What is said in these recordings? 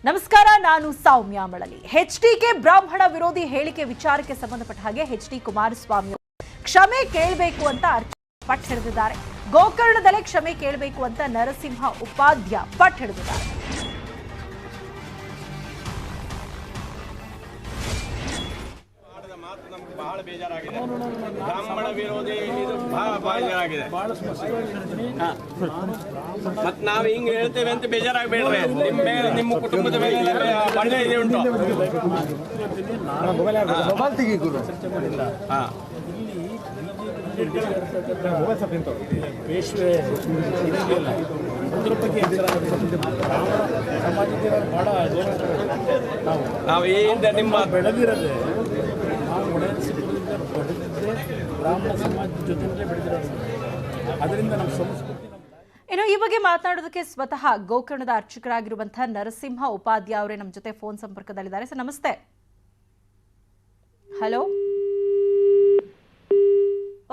ನಮಸ್ಕಾರ, ನಾನು ಸೌಮ್ಯ ಮಳಲಿ. ಎಚ್ಡಿಕೆ ಬ್ರಾಹ್ಮಣ ವಿರೋಧಿ ಹೇಳಿಕೆ ವಿಚಾರಕ್ಕೆ ಸಂಬಂಧಪಟ್ಟ ಹಾಗೆ ಎಚ್ಡಿ ಕುಮಾರಸ್ವಾಮಿ ಕ್ಷಮೆ ಕೇಳಬೇಕು ಅಂತ ಪಟ್ಟು ಹಿಡಿದಿದ್ದಾರೆ. ಗೋಕರ್ಣದಲ್ಲೇ ಕ್ಷಮೆ ಕೇಳಬೇಕು ಅಂತ ನರಸಿಂಹ ಉಪಾಧ್ಯಾಯ ಪಟ್ಟು ಹಿಡಿದಿದ್ದಾರೆ. ಬಹಳ ಬೇಜಾರಾಗಿದೆ. ಬ್ರಾಹ್ಮಣ ವಿರೋಧಿ ಇದು ಬಹಳ ಬೇಜಾರಾಗಿದೆ. ಮತ್ ನಾವ್ ಹಿಂಗ್ ಹೇಳ್ತೇವೆ ಅಂತ ಬೇಜಾರಾಗಬೇಡ್ರಿ. ನಿಮ್ಮ ಕುಟುಂಬದ ಮೇಲೆ ಒಳ್ಳೆ ಇದೆ ಉಂಟು. ಪೇಶ್ವೆ ಅದ್ರ ಬಗ್ಗೆ ಸಮಾಜಕ್ಕೆ ಬಹಳ ನಾವು ಏನಿದೆ ನಿಮ್ಮ ಬೆಳೆದಿರೋದೆ ನಾವು ಒಡೆಸಿದ್ದರಿಂದ ಬಡಿದಿದ್ದೆ ಬ್ರಾಹ್ಮಣ ಸಮಾಜದ ಜೊತೆಯಲ್ಲೇ ಬೆಳೆದಿರೋದು. ಅದರಿಂದ ನಮ್ಮ ಸಂಸ್ಕೃತಿ. ಇನ್ನು ಈ ಬಗ್ಗೆ ಮಾತನಾಡೋದಕ್ಕೆ ಸ್ವತಃ ಗೋಕರ್ಣದ ಅರ್ಚಕರಾಗಿರುವಂತಹ ನರಸಿಂಹ ಉಪಾಧ್ಯಾಯ ಅವರೇ ನಮ್ಮ ಜೊತೆ ಫೋನ್ ಸಂಪರ್ಕದಲ್ಲಿದ್ದಾರೆ. ಸರ್ ನಮಸ್ತೆ. ಹಲೋ.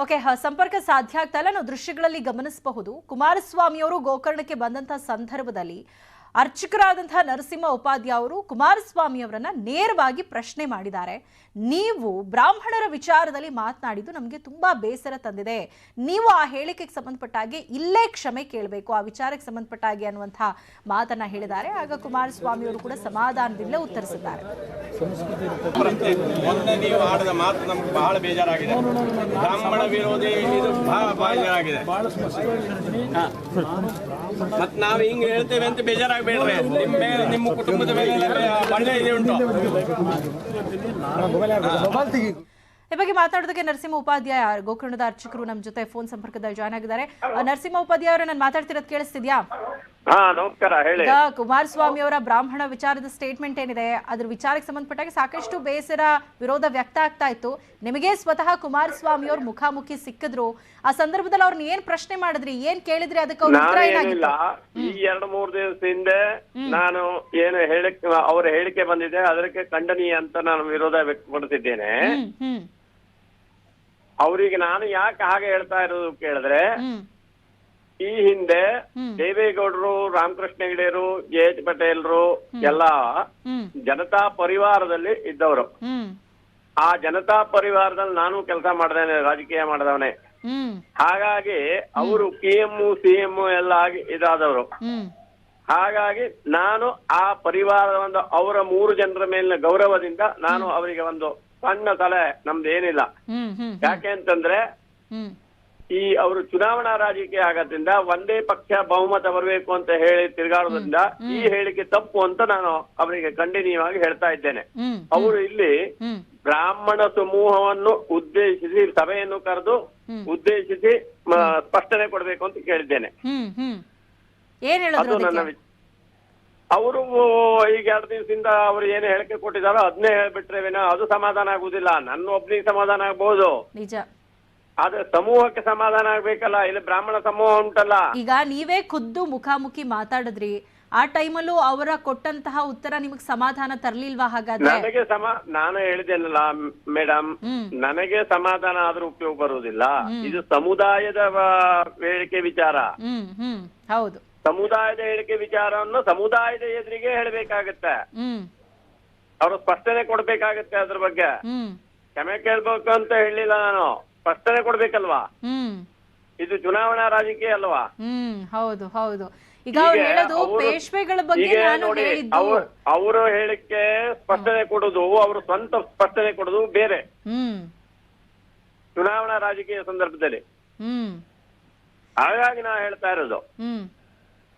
ಓಕೆ, ಸಂಪರ್ಕ ಸಾಧ್ಯ ಆಗ್ತಾ ಇಲ್ಲ. ನಾವು ದೃಶ್ಯಗಳಲ್ಲಿ ಗಮನಿಸಬಹುದು, ಕುಮಾರಸ್ವಾಮಿ ಅವರು ಗೋಕರ್ಣಕ್ಕೆ ಬಂದಂತಹ ಸಂದರ್ಭದಲ್ಲಿ ಅರ್ಚಕರಾದಂತಹ ನರಸಿಂಹ ಉಪಾಧ್ಯಾಯ ಅವರು ಕುಮಾರಸ್ವಾಮಿ ಅವರನ್ನ ನೇರವಾಗಿ ಪ್ರಶ್ನೆ ಮಾಡಿದ್ದಾರೆ. ನೀವು ಬ್ರಾಹ್ಮಣರ ವಿಚಾರದಲ್ಲಿ ಮಾತನಾಡಿದ್ದು ನಮಗೆ ತುಂಬಾ ಬೇಸರ ತಂದಿದೆ. ನೀವು ಆ ಹೇಳಿಕೆಗೆ ಸಂಬಂಧಪಟ್ಟ ಹಾಗೆ ಇಲ್ಲೇ ಕ್ಷಮೆ ಕೇಳಬೇಕು, ಆ ವಿಚಾರಕ್ಕೆ ಸಂಬಂಧಪಟ್ಟ ಹಾಗೆ ಅನ್ನುವಂತಹ ಮಾತನ್ನ ಹೇಳಿದ್ದಾರೆ. ಆಗ ಕುಮಾರಸ್ವಾಮಿ ಅವರು ಕೂಡ ಸಮಾಧಾನದಿಂದ ಉತ್ತರಿಸಿದ್ದಾರೆ. ನೀವು ಆಡಿದ ಮಾತು ನಮ್ಗೆ ಬಹಳ ಬೇಜಾರಾಗಿದೆ. ಬ್ರಾಹ್ಮಣ ವಿರೋಧಿ ಇದು ಬಹಳ ಬೇಜಾರಾಗಿದೆ. ಮತ್ ನಾವ್ ಹಿಂಗ್ ಹೇಳ್ತೇವೆ ಅಂತ ಬೇಜಾರಾಗಬೇಡ್ರಿ. ನಿಮ್ಮ ಕುಟುಂಬದ ಮೇಲೆ ಒಳ್ಳೆ ಇದೆ ಉಂಟು. ಈ ಬಗ್ಗೆ ಮಾತಾಡೋದಕ್ಕೆ ನರಸಿಂಹ ಉಪಾಧ್ಯಾಯ ಗೋಕರ್ಣದ ಅರ್ಚಕರು ನಮ್ಮ ಜೊತೆ ಫೋನ್ ಸಂಪರ್ಕದಲ್ಲಿ ಜಾಯ್ನ್ ಆಗಿದ್ದಾರೆ. ನರಸಿಂಹ ಉಪಾಧ್ಯಾಯ ಅವರ ನಾನು ಮಾತಾಡ್ತಿರೋದು ಕೇಳಿಸ್ತಿದ್ಯಾ? ನಮಸ್ಕಾರ, ಹೇಳಿ. ಈಗ ಕುಮಾರಸ್ವಾಮಿ ಅವರ ಬ್ರಾಹ್ಮಣ ವಿಚಾರದ ಸ್ಟೇಟ್ಮೆಂಟ್ ಏನಿದೆ, ಅದ್ರ ವಿಚಾರಕ್ಕೆ ಸಂಬಂಧಪಟ್ಟಾಗ ಸಾಕಷ್ಟು ಬೇಸರ, ವಿರೋಧ ವ್ಯಕ್ತ ಆಗ್ತಾ ಇತ್ತು. ನಿಮಗೆ ಸ್ವತಃ ಕುಮಾರಸ್ವಾಮಿ ಅವ್ರ ಮುಖಾಮುಖಿ ಸಿಕ್ಕಿದ್ರು. ಆ ಸಂದರ್ಭದಲ್ಲಿ ಅವ್ರನ್ನ ಏನ್ ಪ್ರಶ್ನೆ ಮಾಡಿದ್ರಿ, ಏನ್ ಕೇಳಿದ್ರಿ? ಅದಕ್ಕೆ ಉತ್ತರ ಏನಾಗಿಲ್ಲ? ಈ 2-3 ದಿವಸ ಹಿಂದೆ ನಾನು ಏನು ಅವರ ಹೇಳಿಕೆ ಬಂದಿದೆ ಅದಕ್ಕೆ ಖಂಡನೀಯ ಅಂತ ನಾನು ವಿರೋಧ ವ್ಯಕ್ತಪಡಿಸಿದ್ದೇನೆ. ಅವರಿಗೆ ನಾನು ಯಾಕೆ ಹಾಗೆ ಹೇಳ್ತಾ ಇರೋದು ಕೇಳಿದ್ರೆ, ಈ ಹಿಂದೆ ದೇವೇಗೌಡರು, ರಾಮಕೃಷ್ಣ ಹೆಗಡೆಯರು, ಜೆ.ಎಚ್. ಪಟೇಲ್ರು ಎಲ್ಲ ಜನತಾ ಪರಿವಾರದಲ್ಲಿ ಇದ್ದವರು. ಆ ಜನತಾ ಪರಿವಾರದಲ್ಲಿ ನಾನು ಕೆಲಸ ಮಾಡಿದ್ದೇನೆ, ರಾಜಕೀಯ ಮಾಡಿದವನೇ. ಹಾಗಾಗಿ ಅವರು PM, CM ಎಲ್ಲ ಆಗಿ ಇದಾದವರು. ಹಾಗಾಗಿ ನಾನು ಆ ಪರಿವಾರದ ಒಂದು ಅವರ 3 ಜನರ ಮೇಲಿನ ಗೌರವದಿಂದ ನಾನು ಅವರಿಗೆ ಒಂದು ಸಣ್ಣ ಸಲಹೆ, ನಮ್ದು ಏನಿಲ್ಲ. ಯಾಕೆ ಅಂತಂದ್ರೆ ಈ ಅವರು ಚುನಾವಣಾ ರಾಜಕೀಯ ಆಗೋದ್ರಿಂದ ಒಂದೇ ಪಕ್ಷ ಬಹುಮತ ಬರಬೇಕು ಅಂತ ಹೇಳಿ ತಿರುಗಾಡೋದ್ರಿಂದ ಈ ಹೇಳಿಕೆ ತಪ್ಪು ಅಂತ ನಾನು ಅವರಿಗೆ ಖಂಡನೀಯವಾಗಿ ಹೇಳ್ತಾ ಇದ್ದೇನೆ. ಅವರು ಇಲ್ಲಿ ಬ್ರಾಹ್ಮಣ ಸಮೂಹವನ್ನು ಉದ್ದೇಶಿಸಿ ಸಭೆಯನ್ನು ಕರೆದು ಉದ್ದೇಶಿಸಿ ಸ್ಪಷ್ಟನೆ ಕೊಡಬೇಕು ಅಂತ ಕೇಳಿದ್ದೇನೆ. ಅದು ನನ್ನ ಅವರು ಈಗ 2 ದಿವಸದಿಂದ ಅವರು ಏನು ಹೇಳಿಕೆ ಕೊಟ್ಟಿದಾರೋ ಅದನ್ನೇ ಹೇಳ್ಬಿಟ್ರೆ ಅದು ಸಮಾಧಾನ ಆಗುದಿಲ್ಲ. ನನ್ನ ಒಬ್ಬನಿಗೆ ಸಮಾಧಾನ ಆಗ್ಬಹುದು, ಆದ್ರೆ ಸಮೂಹಕ್ಕೆ ಸಮಾಧಾನ ಆಗ್ಬೇಕಲ್ಲ. ಇಲ್ಲಿ ಬ್ರಾಹ್ಮಣ ಸಮೂಹ ಉಂಟಲ್ಲ. ಈಗ ನೀವೇ ಖುದ್ದು ಮುಖಾಮುಖಿ ಮಾತಾಡಿದ್ರಿ, ಆ ಟೈಮಲ್ಲೂ ಅವರ ಕೊಟ್ಟಂತಹ ಉತ್ತರ ನಿಮಗೆ ಸಮಾಧಾನ ತರ್ಲಿಲ್ವಾ? ಹಾಗಾದ್ರೆ ನನಗೆ ನಾನು ಹೇಳಿದ್ದೇನಲ್ಲ ಮೇಡಮ್, ನನಗೆ ಸಮಾಧಾನ ಆದ್ರೂ ಉಪಯೋಗ ಬರುವುದಿಲ್ಲ. ಇದು ಸಮುದಾಯದ ಹೇಳಿಕೆ ವಿಚಾರ. ಹೌದು, ಸಮುದಾಯದ ಹೇಳಿಕೆ ವಿಚಾರವನ್ನು ಸಮುದಾಯದ ಎದುರಿಗೆ ಹೇಳಬೇಕಾಗತ್ತೆ. ಅವರು ಸ್ಪಷ್ಟನೆ ಕೊಡ್ಬೇಕಾಗತ್ತೆ. ಅದ್ರ ಬಗ್ಗೆ ಕ್ಷಮೆ ಕೇಳ್ಬೇಕು ಅಂತ ಹೇಳಿಲ್ಲ ನಾನು, ಸ್ಪಷ್ಟನೆ ಕೊಡ್ಬೇಕಲ್ವಾ. ಇದು ಚುನಾವಣಾ ರಾಜಕೀಯ ಅಲ್ವಾ? ಹೌದು ಹೌದು. ಈಗ ಹೇಳೋದು ಪೇಶ್ವೆಗಳ ಬಗ್ಗೆ ನಾನು ಹೇಳಿದ್ದು, ಅವರು ಹೇಳಿಕೆ ಸ್ಪಷ್ಟನೆ ಕೊಡುದು, ಅವರು ಸ್ವಂತ ಸ್ಪಷ್ಟನೆ ಕೊಡುದು ಬೇರೆ ಚುನಾವಣಾ ರಾಜಕೀಯ ಸಂದರ್ಭದಲ್ಲಿ. ಹಾಗಾಗಿ ನಾ ಹೇಳ್ತಾ ಇರೋದು,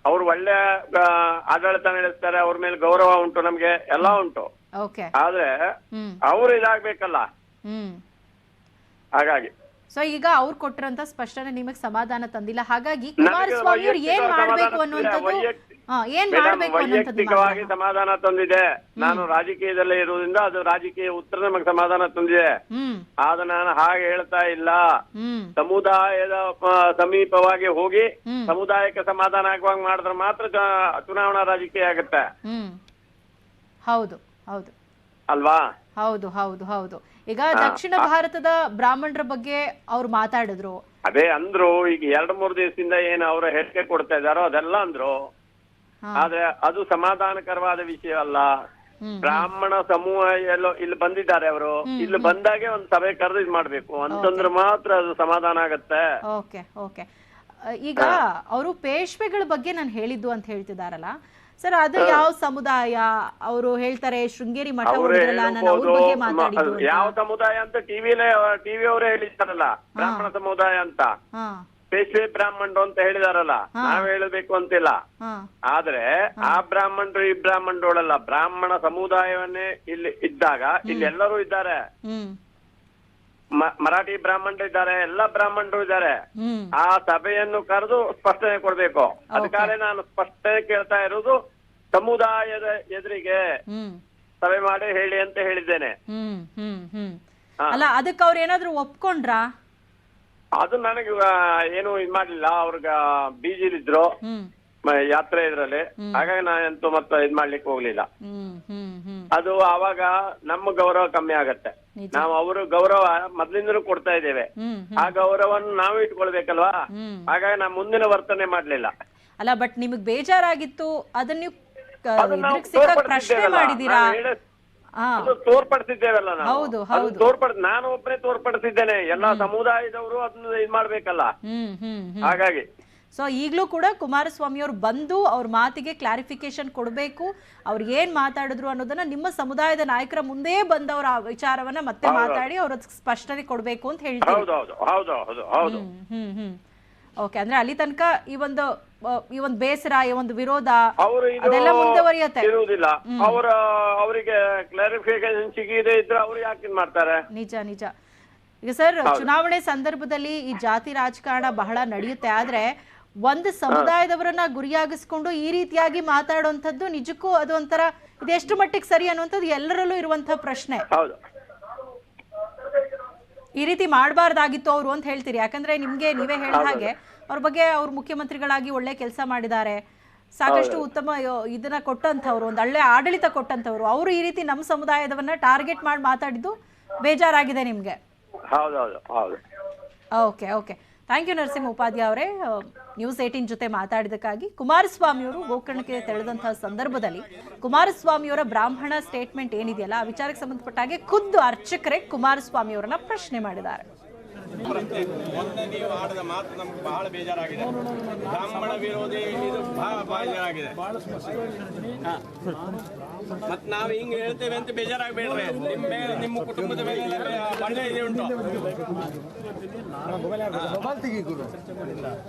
ಅವ್ರು ಒಳ್ಳೆ ಆಡಳಿತ ನಡೆಸ್ತಾರೆ, ಅವ್ರ ಮೇಲೆ ಗೌರವ ಉಂಟು, ನಮ್ಗೆ ಎಲ್ಲ ಉಂಟು. ಆದ್ರೆ ಅವ್ರು ಇದಾಗ್ಬೇಕಲ್ಲ. ಹಾಗಾಗಿ ಸೊ ಈಗ ಅವ್ರು ಕೊಟ್ಟಿರೋಂತ ಸ್ಪಷ್ಟನೆ ನಿಮಗೆ ಸಮಾಧಾನ ತಂದಿಲ್ಲ. ಹಾಗಾಗಿ ಕುಮಾರಸ್ವಾಮಿ ಅವ್ರು ಏನ್ ಮಾಡ್ಬೇಕು ಅನ್ನುವಂಥದ್ದು, ವೈಯಕ್ತಿಕವಾಗಿ ಸಮಾಧಾನ ತಂದಿದೆ. ನಾನು ರಾಜಕೀಯದಲ್ಲೇ ಇರುವುದರಿಂದ ಅದು ರಾಜಕೀಯ ಉತ್ತರ ನಮಗೆ ಸಮಾಧಾನ ತಂದಿದೆ. ಆದ್ರೆ ನಾನು ಹಾಗೆ ಹೇಳ್ತಾ ಇಲ್ಲ. ಸಮುದಾಯದ ಸಮೀಪವಾಗಿ ಹೋಗಿ ಸಮುದಾಯಕ್ಕೆ ಸಮಾಧಾನ ಆಗುವಾಗ ಮಾಡಿದ್ರೆ ಮಾತ್ರ ಚುನಾವಣಾ ರಾಜಕೀಯ ಆಗತ್ತೆ. ಹೌದು ಹೌದು ಅಲ್ವಾ? ಹೌದು ಹೌದು ಹೌದು. ಈಗ ದಕ್ಷಿಣ ಭಾರತದ ಬ್ರಾಹ್ಮಣರ ಬಗ್ಗೆ ಅವ್ರು ಮಾತಾಡಿದ್ರು. ಅದೇ ಅಂದ್ರು. ಈಗ 2-3 ದಿವಸದಿಂದ ಏನು ಅವರ ಹೇಳಿಕೆ ಕೊಡ್ತಾ ಇದಾರೋ ಅದೆಲ್ಲ ಅಂದ್ರು. ಆದ್ರೆ ಅದು ಸಮಾಧಾನಕರವಾದ ವಿಷಯ ಅಲ್ಲ. ಬ್ರಾಹ್ಮಣ ಸಮೂಹ ಎಲ್ಲೋ ಇಲ್ಲಿ ಬಂದಿದ್ದಾರೆ, ಅವರು ಇಲ್ಲಿ ಬಂದಾಗೆ ಒಂದು ಸಭೆ ಕರೆದು ಇದ್ ಮಾಡ್ಬೇಕು ಅಂತಂದ್ರೆ ಮಾತ್ರ ಅದು ಸಮಾಧಾನ ಆಗತ್ತೆ. Okay okay. ಈಗ ಅವರು ಪೇಶ್ವೆಗಳ ಬಗ್ಗೆ ನಾನು ಹೇಳಿದ್ದು ಅಂತ ಹೇಳ್ತಿದಾರಲ್ಲ ಸರ್, ಅದು ಯಾವ ಸಮುದಾಯ? ಅವರು ಹೇಳ್ತಾರೆ ಶೃಂಗೇರಿ ಮಠ ಹೋಗಿದ್ರಲ್ಲ, ನಾನು ಅವ್ರ ಬಗ್ಗೆ ಮಾತಾಡಿದ್ದು. ಯಾವ ಸಮುದಾಯ ಅಂತ ಟಿವಿ ಅವರೇ ಹೇಳಿದಾರಲ್ಲ, ಬ್ರಾಹ್ಮಣ ಸಮುದಾಯ ಅಂತ, ಪೇಶ್ವೆ ಬ್ರಾಹ್ಮಣರು ಅಂತ ಹೇಳಿದಾರಲ್ಲ, ನಾವ್ ಹೇಳಬೇಕು ಅಂತಿಲ್ಲ. ಆದ್ರೆ ಆ ಬ್ರಾಹ್ಮಣರು ಈ ಬ್ರಾಹ್ಮಣರಲ್ಲ, ಬ್ರಾಹ್ಮಣ ಸಮುದಾಯವನ್ನೇ ಇಲ್ಲಿ ಇದ್ದಾಗ ಇಲ್ಲಿ ಎಲ್ಲರೂ ಇದ್ದಾರೆ. ಮರಾಠಿ ಬ್ರಾಹ್ಮಣರು ಇದ್ದಾರೆ, ಎಲ್ಲ ಬ್ರಾಹ್ಮಣರು ಇದ್ದಾರೆ. ಆ ಸಭೆಯನ್ನು ಕರೆದು ಸ್ಪಷ್ಟನೆ ಕೊಡ್ಬೇಕು. ಅದಕ್ಕಾಗಿ ನಾನು ಸ್ಪಷ್ಟನೆ ಕೇಳ್ತಾ ಇರೋದು, ಸಮುದಾಯದ ಎದುರಿಗೆ ಸಭೆ ಮಾಡಿ ಹೇಳಿ ಅಂತ ಹೇಳಿದ್ದೇನೆ. ಅಲ್ಲ, ಅದಕ್ಕೆ ಅವ್ರು ಏನಾದ್ರು ಒಪ್ಕೊಂಡ್ರಾ? ಅದು ನನಗೆ ಏನು ಇದ್ ಮಾಡ್ಲಿಲ್ಲ. ಅವ್ರಿಗೆ ಬೀಜಿಲಿದ್ರು ಯಾತ್ರೆ ಇದ್ರಲ್ಲಿ, ಹಾಗಾಗಿ ನಾನಂತೂ ಮತ್ತೆ ಇದ್ ಮಾಡ್ಲಿಕ್ಕೆ ಹೋಗ್ಲಿಲ್ಲ. ಅದು ಅವಾಗ ನಮ್ಮ ಗೌರವ ಕಮ್ಮಿ ಆಗತ್ತೆ. ನಾವು ಅವರು ಗೌರವ ಮೊದ್ಲಿಂದಲೂ ಕೊಡ್ತಾ ಇದ್ದೇವೆ, ಆ ಗೌರವವನ್ನು ನಾವು ಇಟ್ಕೊಳ್ಬೇಕಲ್ವಾ. ಹಾಗಾಗಿ ನಾವು ಮುಂದಿನ ವರ್ತನೆ ಮಾಡ್ಲಿಲ್ಲ. ಅಲ್ಲ, ಬಟ್ ನಿಮಗ್ ಬೇಜಾರಾಗಿತ್ತು, ಅದನ್ನ ಪ್ರಶ್ನೆ ಮಾಡಿದೀರಾ? ತೋರ್ಪಡಿಸಿದ್ದೇವಲ್ಲ ನಾವು. ಹೌದು ಹೌದು, ನಾನು ಒಬ್ಬನೇ ತೋರ್ಪಡಿಸಿದ್ದೇನೆ, ಎಲ್ಲಾ ಸಮುದಾಯದವರು ಅದನ್ನ ಇದ್ ಮಾಡ್ಬೇಕಲ್ಲ. ಹಾಗಾಗಿ ಸೊ ಈಗಲೂ ಕೂಡ ಕುಮಾರಸ್ವಾಮಿ ಅವರು ಬಂದು ಅವ್ರ ಮಾತಿಗೆ ಕ್ಲಾರಿಫಿಕೇಶನ್ ಕೊಡಬೇಕು. ಅವ್ರು ಏನ್ ಮಾತಾಡಿದ್ರು ಅನ್ನೋದನ್ನ ನಿಮ್ಮ ಸಮುದಾಯದ ನಾಯಕರ ಮುಂದೆ ಬಂದವರ ವಿಚಾರವನ್ನ ಮತ್ತೆ ಮಾತಾಡಿ ಅವ್ರ ಸ್ಪಷ್ಟನೆ ಕೊಡ್ಬೇಕು ಅಂತ ಹೇಳ್ತೀವಿ. ಓಕೆ, ಅಂದ್ರೆ ಅಲ್ಲಿ ತನಕ ಈ ಒಂದು ಬೇಸರ, ಈ ಒಂದು ವಿರೋಧ ಅದೆಲ್ಲ ಮುಂದುವರಿಯುತ್ತೆ. ಇರುವುದಿಲ್ಲ. ಅವರಿಗೆ ಕ್ಲಾರಿಫಿಕೇಶನ್ ಸಿಗದೆ ಇದ್ರೆ ಅವ್ರು ಯಾಕೆ ಮಾಡ್ತಾರೆ? ನಿಜ ನಿಜ. ಈಗ ಸರ್, ಚುನಾವಣೆ ಸಂದರ್ಭದಲ್ಲಿ ಈ ಜಾತಿ ರಾಜಕಾರಣ ಬಹಳ ನಡೆಯುತ್ತೆ. ಆದ್ರೆ ಒಂದು ಸಮುದಾಯದವರನ್ನ ಗುರಿಯಾಗಿಸ್ಕೊಂಡು ಈ ರೀತಿಯಾಗಿ ಮಾತಾಡುವಂಥದ್ದು ನಿಜಕ್ಕೂ ಅದು ಒಂಥರ ಇದೆಷ್ಟು ಮಟ್ಟಿಗೆ ಸರಿ ಅನ್ನುವಂಥದ್ದು ಎಲ್ಲರಲ್ಲೂ ಇರುವಂತಹ ಪ್ರಶ್ನೆ. ಈ ರೀತಿ ಮಾಡಬಾರ್ದಾಗಿತ್ತು ಅವರು ಅಂತ ಹೇಳ್ತೀರಿ? ಯಾಕಂದ್ರೆ ನಿಮ್ಗೆ ನೀವೇ ಹೇಳಿದ ಹಾಗೆ ಅವ್ರ ಬಗ್ಗೆ ಅವ್ರು ಮುಖ್ಯಮಂತ್ರಿಗಳಾಗಿ ಒಳ್ಳೆ ಕೆಲಸ ಮಾಡಿದ್ದಾರೆ, ಸಾಕಷ್ಟು ಉತ್ತಮ ಇದನ್ನ ಕೊಟ್ಟಂತವ್ರು, ಒಂದು ಒಳ್ಳೆ ಆಡಳಿತ ಕೊಟ್ಟಂತವ್ರು. ಅವರು ಈ ರೀತಿ ನಮ್ಮ ಸಮುದಾಯದವನ್ನ ಟಾರ್ಗೆಟ್ ಮಾಡಿ ಮಾತಾಡಿದ್ದು ಬೇಜಾರಾಗಿದೆ ನಿಮ್ಗೆ? Okay okay, thank you Narasimha Upadhyaya ಅವರೇ, ನ್ಯೂಸ್ 18 ಜೊತೆ ಮಾತಾಡಿದಕ್ಕಾಗಿ. ಕುಮಾರಸ್ವಾಮಿ ಅವರು ಗೋಕರ್ಣಕ್ಕೆ ತೆರಳಿದಂತಹ ಸಂದರ್ಭದಲ್ಲಿ ಕುಮಾರಸ್ವಾಮಿಯವರ ಬ್ರಾಹ್ಮಣ ಸ್ಟೇಟ್ಮೆಂಟ್ ಏನಿದೆಯಲ್ಲ, ಆ ವಿಚಾರಕ್ಕೆ ಸಂಬಂಧಪಟ್ಟ ಹಾಗೆ ಖುದ್ದು ಅರ್ಚಕರೇ ಕುಮಾರಸ್ವಾಮಿ ಅವರನ್ನ ಪ್ರಶ್ನೆ ಮಾಡಿದ್ದಾರೆ. ಮೊನ್ನೆ ನೀವು ಆಡಿದ ಮಾತು ನಮ್ಗೆ ಬಹಳ ಬೇಜಾರಾಗಿದೆ. ಬ್ರಾಹ್ಮಣ ವಿರೋಧಿ ಇದು ಬಹಳ ಬೇಜಾರಾಗಿದೆ. ಮತ್ ನಾವ್ ಹಿಂಗ್ ಹೇಳ್ತೇವೆ ಅಂತ ಬೇಜಾರಾಗಬೇಡ್ರಿ. ನಿಮ್ಮ ಕುಟುಂಬದ ಮೇಲೆ ಒಳ್ಳೆ ಇದೆ ಉಂಟು.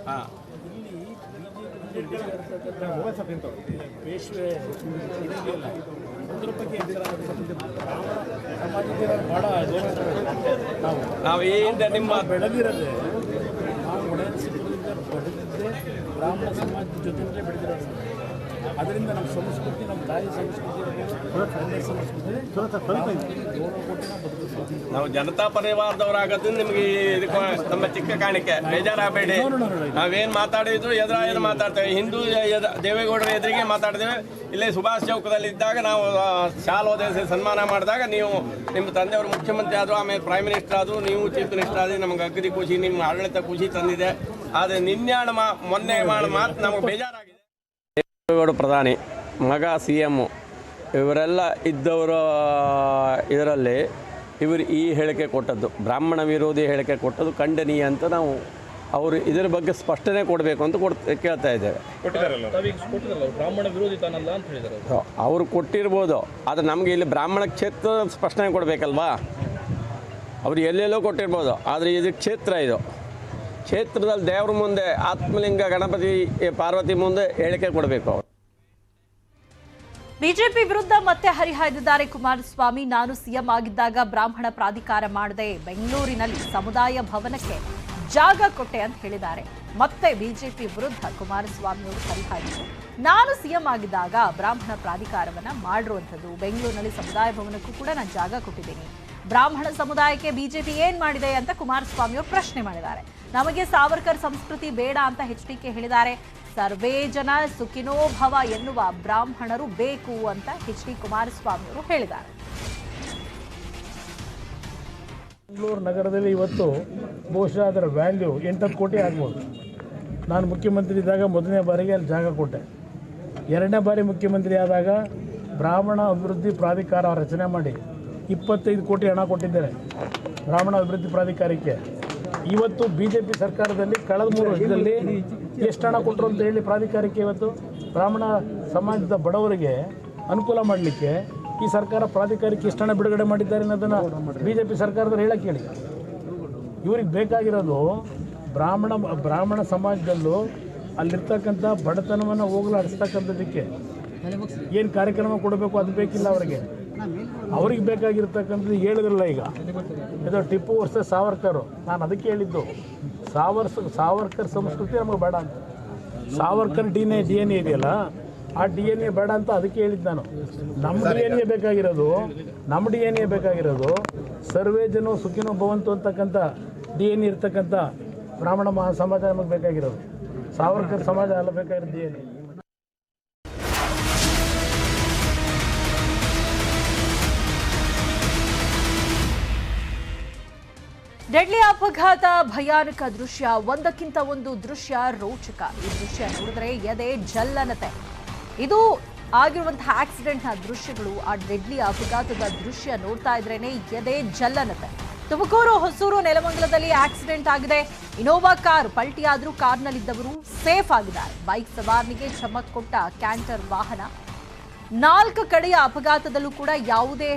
ಪೇಶ್ವೆ ಇದೆಯಲ್ಲ, ಅದ್ರ ಬಗ್ಗೆ ಬಹಳ ನಾವು ಈ ಹಿಂದೆ ನಿಮ್ಮ ಬೆಳೆದಿರೋದೇ, ನಾವು ಒಡೆಯನ್ಸಿಪುರದಿಂದ ಬೆಳೆದಿದ್ದೇ ಬ್ರಾಹ್ಮಣ ಸಮಾಜದ ಜೊತೆಯಲ್ಲೇ ಬೆಳೆದಿರೋದು. ಅದರಿಂದ ನಮ್ಮ ಸಂಸ್ಕೃತಿ, ನಮ್ಮ ತಾಯಿ ಸಂಸ್ಕೃತಿ, ನಾವು ಜನತಾ ಪರಿವಾರದವರಾಗದ್ರಿಂದ ನಿಮ್ಗೆ ಇದಕ್ಕೆ ನಮ್ಮ ಚಿಕ್ಕ ಕಾಣಿಕೆ, ಬೇಜಾರಾಗಬೇಡಿ. ನಾವೇನ್ ಮಾತಾಡಿದ್ರು ಎದುರು ಮಾತಾಡ್ತೇವೆ. ಹಿಂದೂ ದೇವೇಗೌಡರ ಎದುರಿಗೆ ಮಾತಾಡ್ತೇವೆ. ಇಲ್ಲೇ ಸುಭಾಷ್ ಚೌಕದಲ್ಲಿ ಇದ್ದಾಗ ನಾವು ಶಾಲ್ ಓದಿಸಿ ಸನ್ಮಾನ ಮಾಡಿದಾಗ ನೀವು ನಿಮ್ಮ ತಂದೆಯವರು ಮುಖ್ಯಮಂತ್ರಿ ಆದರು, ಆಮೇಲೆ ಪ್ರೈಮ್ ಮಿನಿಸ್ಟರ್ ಆದರು, ನೀವು ಚೀಫ್ ಮಿನಿಸ್ಟರ್ ಆದ್ರಿ. ನಮ್ಗೆ ಅಗದಿ ಖುಷಿ, ನಿಮ್ಮ ಆಡಳಿತ ಖುಷಿ ತಂದಿದೆ. ಆದರೆ ನಿನ್ನೆ ಮೊನ್ನೆ ಮಾತು ನಮಗೆ ಬೇಜಾರಾಗಿದೆ. ದೇವೇಗೌಡ ಪ್ರಧಾನಿ, ಮಗ CM, ಇವರೆಲ್ಲ ಇದ್ದವರು ಇದರಲ್ಲಿ ಇವರು ಈ ಹೇಳಿಕೆ ಕೊಟ್ಟದ್ದು, ಬ್ರಾಹ್ಮಣ ವಿರೋಧಿ ಹೇಳಿಕೆ ಕೊಟ್ಟದ್ದು ಖಂಡನೀಯ ಅಂತ ನಾವು ಅವರು ಇದರ ಬಗ್ಗೆ ಸ್ಪಷ್ಟನೆ ಕೊಡಬೇಕು ಅಂತ ಕೇಳ್ತಾ ಇದ್ದೇವೆ. ಬ್ರಾಹ್ಮಣ ವಿರೋಧಿ ತಾನಲ್ಲ ಅಂತ ಹೇಳಿದ್ದಾರೆ ಅವರು ಕೊಟ್ಟಿರ್ಬೋದು, ಆದರೆ ನಮಗೆ ಇಲ್ಲಿ ಬ್ರಾಹ್ಮಣ ಕ್ಷೇತ್ರ ಸ್ಪಷ್ಟನೆ ಕೊಡಬೇಕಲ್ವಾ. ಅವರು ಎಲ್ಲೆಲ್ಲೋ ಕೊಟ್ಟಿರ್ಬೋದು, ಆದರೆ ಇದು ಕ್ಷೇತ್ರ, ಇದು ಕ್ಷೇತ್ರದಲ್ಲಿ ದೇವ್ರ ಮುಂದೆ ಆತ್ಮಲಿಂಗ ಗಣಪತಿ ಪಾರ್ವತಿ ಮುಂದೆ ಹೇಳಿಕೆ ಕೊಡಬೇಕು. ಅವರು ಬಿಜೆಪಿ ವಿರುದ್ಧ ಮತ್ತೆ ಹರಿಹಾಯ್ದಿದ್ದಾರೆ ಕುಮಾರಸ್ವಾಮಿ. ನಾನು CM ಆಗಿದ್ದಾಗ ಬ್ರಾಹ್ಮಣ ಪ್ರಾಧಿಕಾರ ಮಾಡದೆ ಬೆಂಗಳೂರಿನಲ್ಲಿ ಸಮುದಾಯ ಭವನಕ್ಕೆ ಜಾಗ ಕೊಟ್ಟೆ ಅಂತ ಹೇಳಿದ್ದಾರೆ. ಮತ್ತೆ ಬಿಜೆಪಿ ವಿರುದ್ಧ ಕುಮಾರಸ್ವಾಮಿ ಅವರು ಹರಿಹಾಯ್ದರು. ನಾನು CM ಆಗಿದ್ದಾಗ ಬ್ರಾಹ್ಮಣ ಪ್ರಾಧಿಕಾರವನ್ನ ಮಾಡಿರುವಂಥದ್ದು, ಬೆಂಗಳೂರಿನಲ್ಲಿ ಸಮುದಾಯ ಭವನಕ್ಕೂ ಕೂಡ ನಾನು ಜಾಗ ಕೊಟ್ಟಿದ್ದೀನಿ. ಬ್ರಾಹ್ಮಣ ಸಮುದಾಯಕ್ಕೆ ಬಿಜೆಪಿ ಏನ್ ಮಾಡಿದೆ ಅಂತ ಕುಮಾರಸ್ವಾಮಿ ಅವರು ಪ್ರಶ್ನೆ ಮಾಡಿದ್ದಾರೆ. ನಮಗೆ ಸಾವರ್ಕರ್ ಸಂಸ್ಕೃತಿ ಬೇಡ ಅಂತ HDK ಹೇಳಿದ್ದಾರೆ. ಸರ್ವೇ ಜನ ಸುಖಿನೋ ಭವ ಎನ್ನುವ ಬ್ರಾಹ್ಮಣರು ಬೇಕು ಅಂತ HD ಕುಮಾರಸ್ವಾಮಿ ಅವರು ಹೇಳಿದ್ದಾರೆ. ಬೆಂಗಳೂರು ನಗರದಲ್ಲಿ ಇವತ್ತು ಬಹುಶಃ ಅದರ ವ್ಯಾಲ್ಯೂ 8-10 ಕೋಟಿ ಆಗ್ಬೋದು. ನಾನು ಮುಖ್ಯಮಂತ್ರಿ ಇದ್ದಾಗ ಮೊದಲನೇ ಬಾರಿಗೆ ಅಲ್ಲಿ ಜಾಗ ಕೊಟ್ಟೆ. 2ನೇ ಬಾರಿ ಮುಖ್ಯಮಂತ್ರಿ ಆದಾಗ ಬ್ರಾಹ್ಮಣ ಅಭಿವೃದ್ಧಿ ಪ್ರಾಧಿಕಾರ ರಚನೆ ಮಾಡಿ 25 ಕೋಟಿ ಹಣ ಕೊಟ್ಟಿದ್ದಾರೆ ಬ್ರಾಹ್ಮಣ ಅಭಿವೃದ್ಧಿ ಪ್ರಾಧಿಕಾರಕ್ಕೆ. ಇವತ್ತು BJP ಸರ್ಕಾರದಲ್ಲಿ ಕಳೆದ 3 ವರ್ಷದಲ್ಲಿ ಎಷ್ಟು ಹಣ ಕೊಟ್ಟರು ಅಂತ ಹೇಳಿ ಪ್ರಾಧಿಕಾರಕ್ಕೆ ಇವತ್ತು ಬ್ರಾಹ್ಮಣ ಸಮಾಜದ ಬಡವರಿಗೆ ಅನುಕೂಲ ಮಾಡಲಿಕ್ಕೆ ಈ ಸರ್ಕಾರ ಪ್ರಾಧಿಕಾರಕ್ಕೆ ಎಷ್ಟು ಹಣ ಬಿಡುಗಡೆ ಮಾಡಿದ್ದಾರೆ ಅನ್ನೋದನ್ನು BJP ಸರ್ಕಾರದವ್ರು ಹೇಳಕ್ಕೆ ಹೇಳಿ. ಇವ್ರಿಗೆ ಬೇಕಾಗಿರೋದು ಬ್ರಾಹ್ಮಣ ಸಮಾಜದಲ್ಲೂ ಅಲ್ಲಿರ್ತಕ್ಕಂಥ ಬಡತನವನ್ನು ಹೋಗಲಾಡಿಸ್ತಕ್ಕಂಥದ್ದಕ್ಕೆ ಏನು ಕಾರ್ಯಕ್ರಮ ಕೊಡಬೇಕು ಅದು ಬೇಕಿಲ್ಲ ಅವ್ರಿಗೆ ಬೇಕಾಗಿರ್ತಕ್ಕಂಥದ್ದು ಹೇಳಿದ್ರಲ್ಲ. ಈಗ ಇದು ಟಿಪ್ಪು ವರ್ಸಸ್ ಸಾವರ್ಕರ್, ನಾನು ಅದಕ್ಕೆ ಹೇಳಿದ್ದು ಸಾವರ್ಕರ್ ಸಂಸ್ಕೃತಿ ನಮಗೆ ಬೇಡ ಅಂತ. ಸಾವರ್ಕರ್ ಡಿ ಎನ್ ಎ ಇದೆಯಲ್ಲ, ಆ DNA ಬೇಡ ಅಂತ ಅದಕ್ಕೆ ಹೇಳಿದ್ದು ನಾನು. ನಮ್ಮ DNA ಬೇಕಾಗಿರೋದು ಸರ್ವೇ ಜನೋ ಸುಖಿನೋ ಭವಂತು ಅಂತಕ್ಕಂಥ DNA ಇರ್ತಕ್ಕಂಥ ಬ್ರಾಹ್ಮಣ ಸಮಾಜ ನಮಗೆ ಬೇಕಾಗಿರೋದು. ಸಾವರ್ಕರ್ ಸಮಾಜ ಅಲ್ಲ ಬೇಕಾಗಿರೋದು DNA. ಡೆಡ್ಲಿ ಅಪಘಾತ, ಭಯಾನಕ ದೃಶ್ಯ, ಒಂದಕ್ಕಿಂತ ಒಂದು ದೃಶ್ಯ ರೋಚಕ. ಈ ದೃಶ್ಯ ನೋಡಿದ್ರೆ ಎದೆ ಜಲ್ಲನತೆ. ಇದು ಆಗಿರುವಂತಹ ಆಕ್ಸಿಡೆಂಟ್ನ ದೃಶ್ಯಗಳು, ಆ ಡೆಡ್ಲಿ ಅಪಘಾತದ ದೃಶ್ಯ ನೋಡ್ತಾ ಇದ್ರೇನೆ ಎದೆ ಜಲ್ಲನತೆ. ತುಮಕೂರು ಹೊಸೂರು ನೆಲಮಂಗಲದಲ್ಲಿ ಆಕ್ಸಿಡೆಂಟ್ ಆಗಿದೆ. ಇನೋವಾ ಕಾರ್ ಪಲ್ಟಿಯಾದ್ರೂ ಕಾರ್ನಲ್ಲಿದ್ದವರು ಸೇಫ್ ಆಗಿದ್ದಾರೆ. ಬೈಕ್ ಸವಾರನಿಗೆ ಚಮಕ್ ಕೊಟ್ಟ ಕ್ಯಾಂಟರ್ ವಾಹನ. 4 ಕಡೆಯ ಅಪಘಾತದಲ್ಲೂ ಕೂಡ ಯಾವುದೇ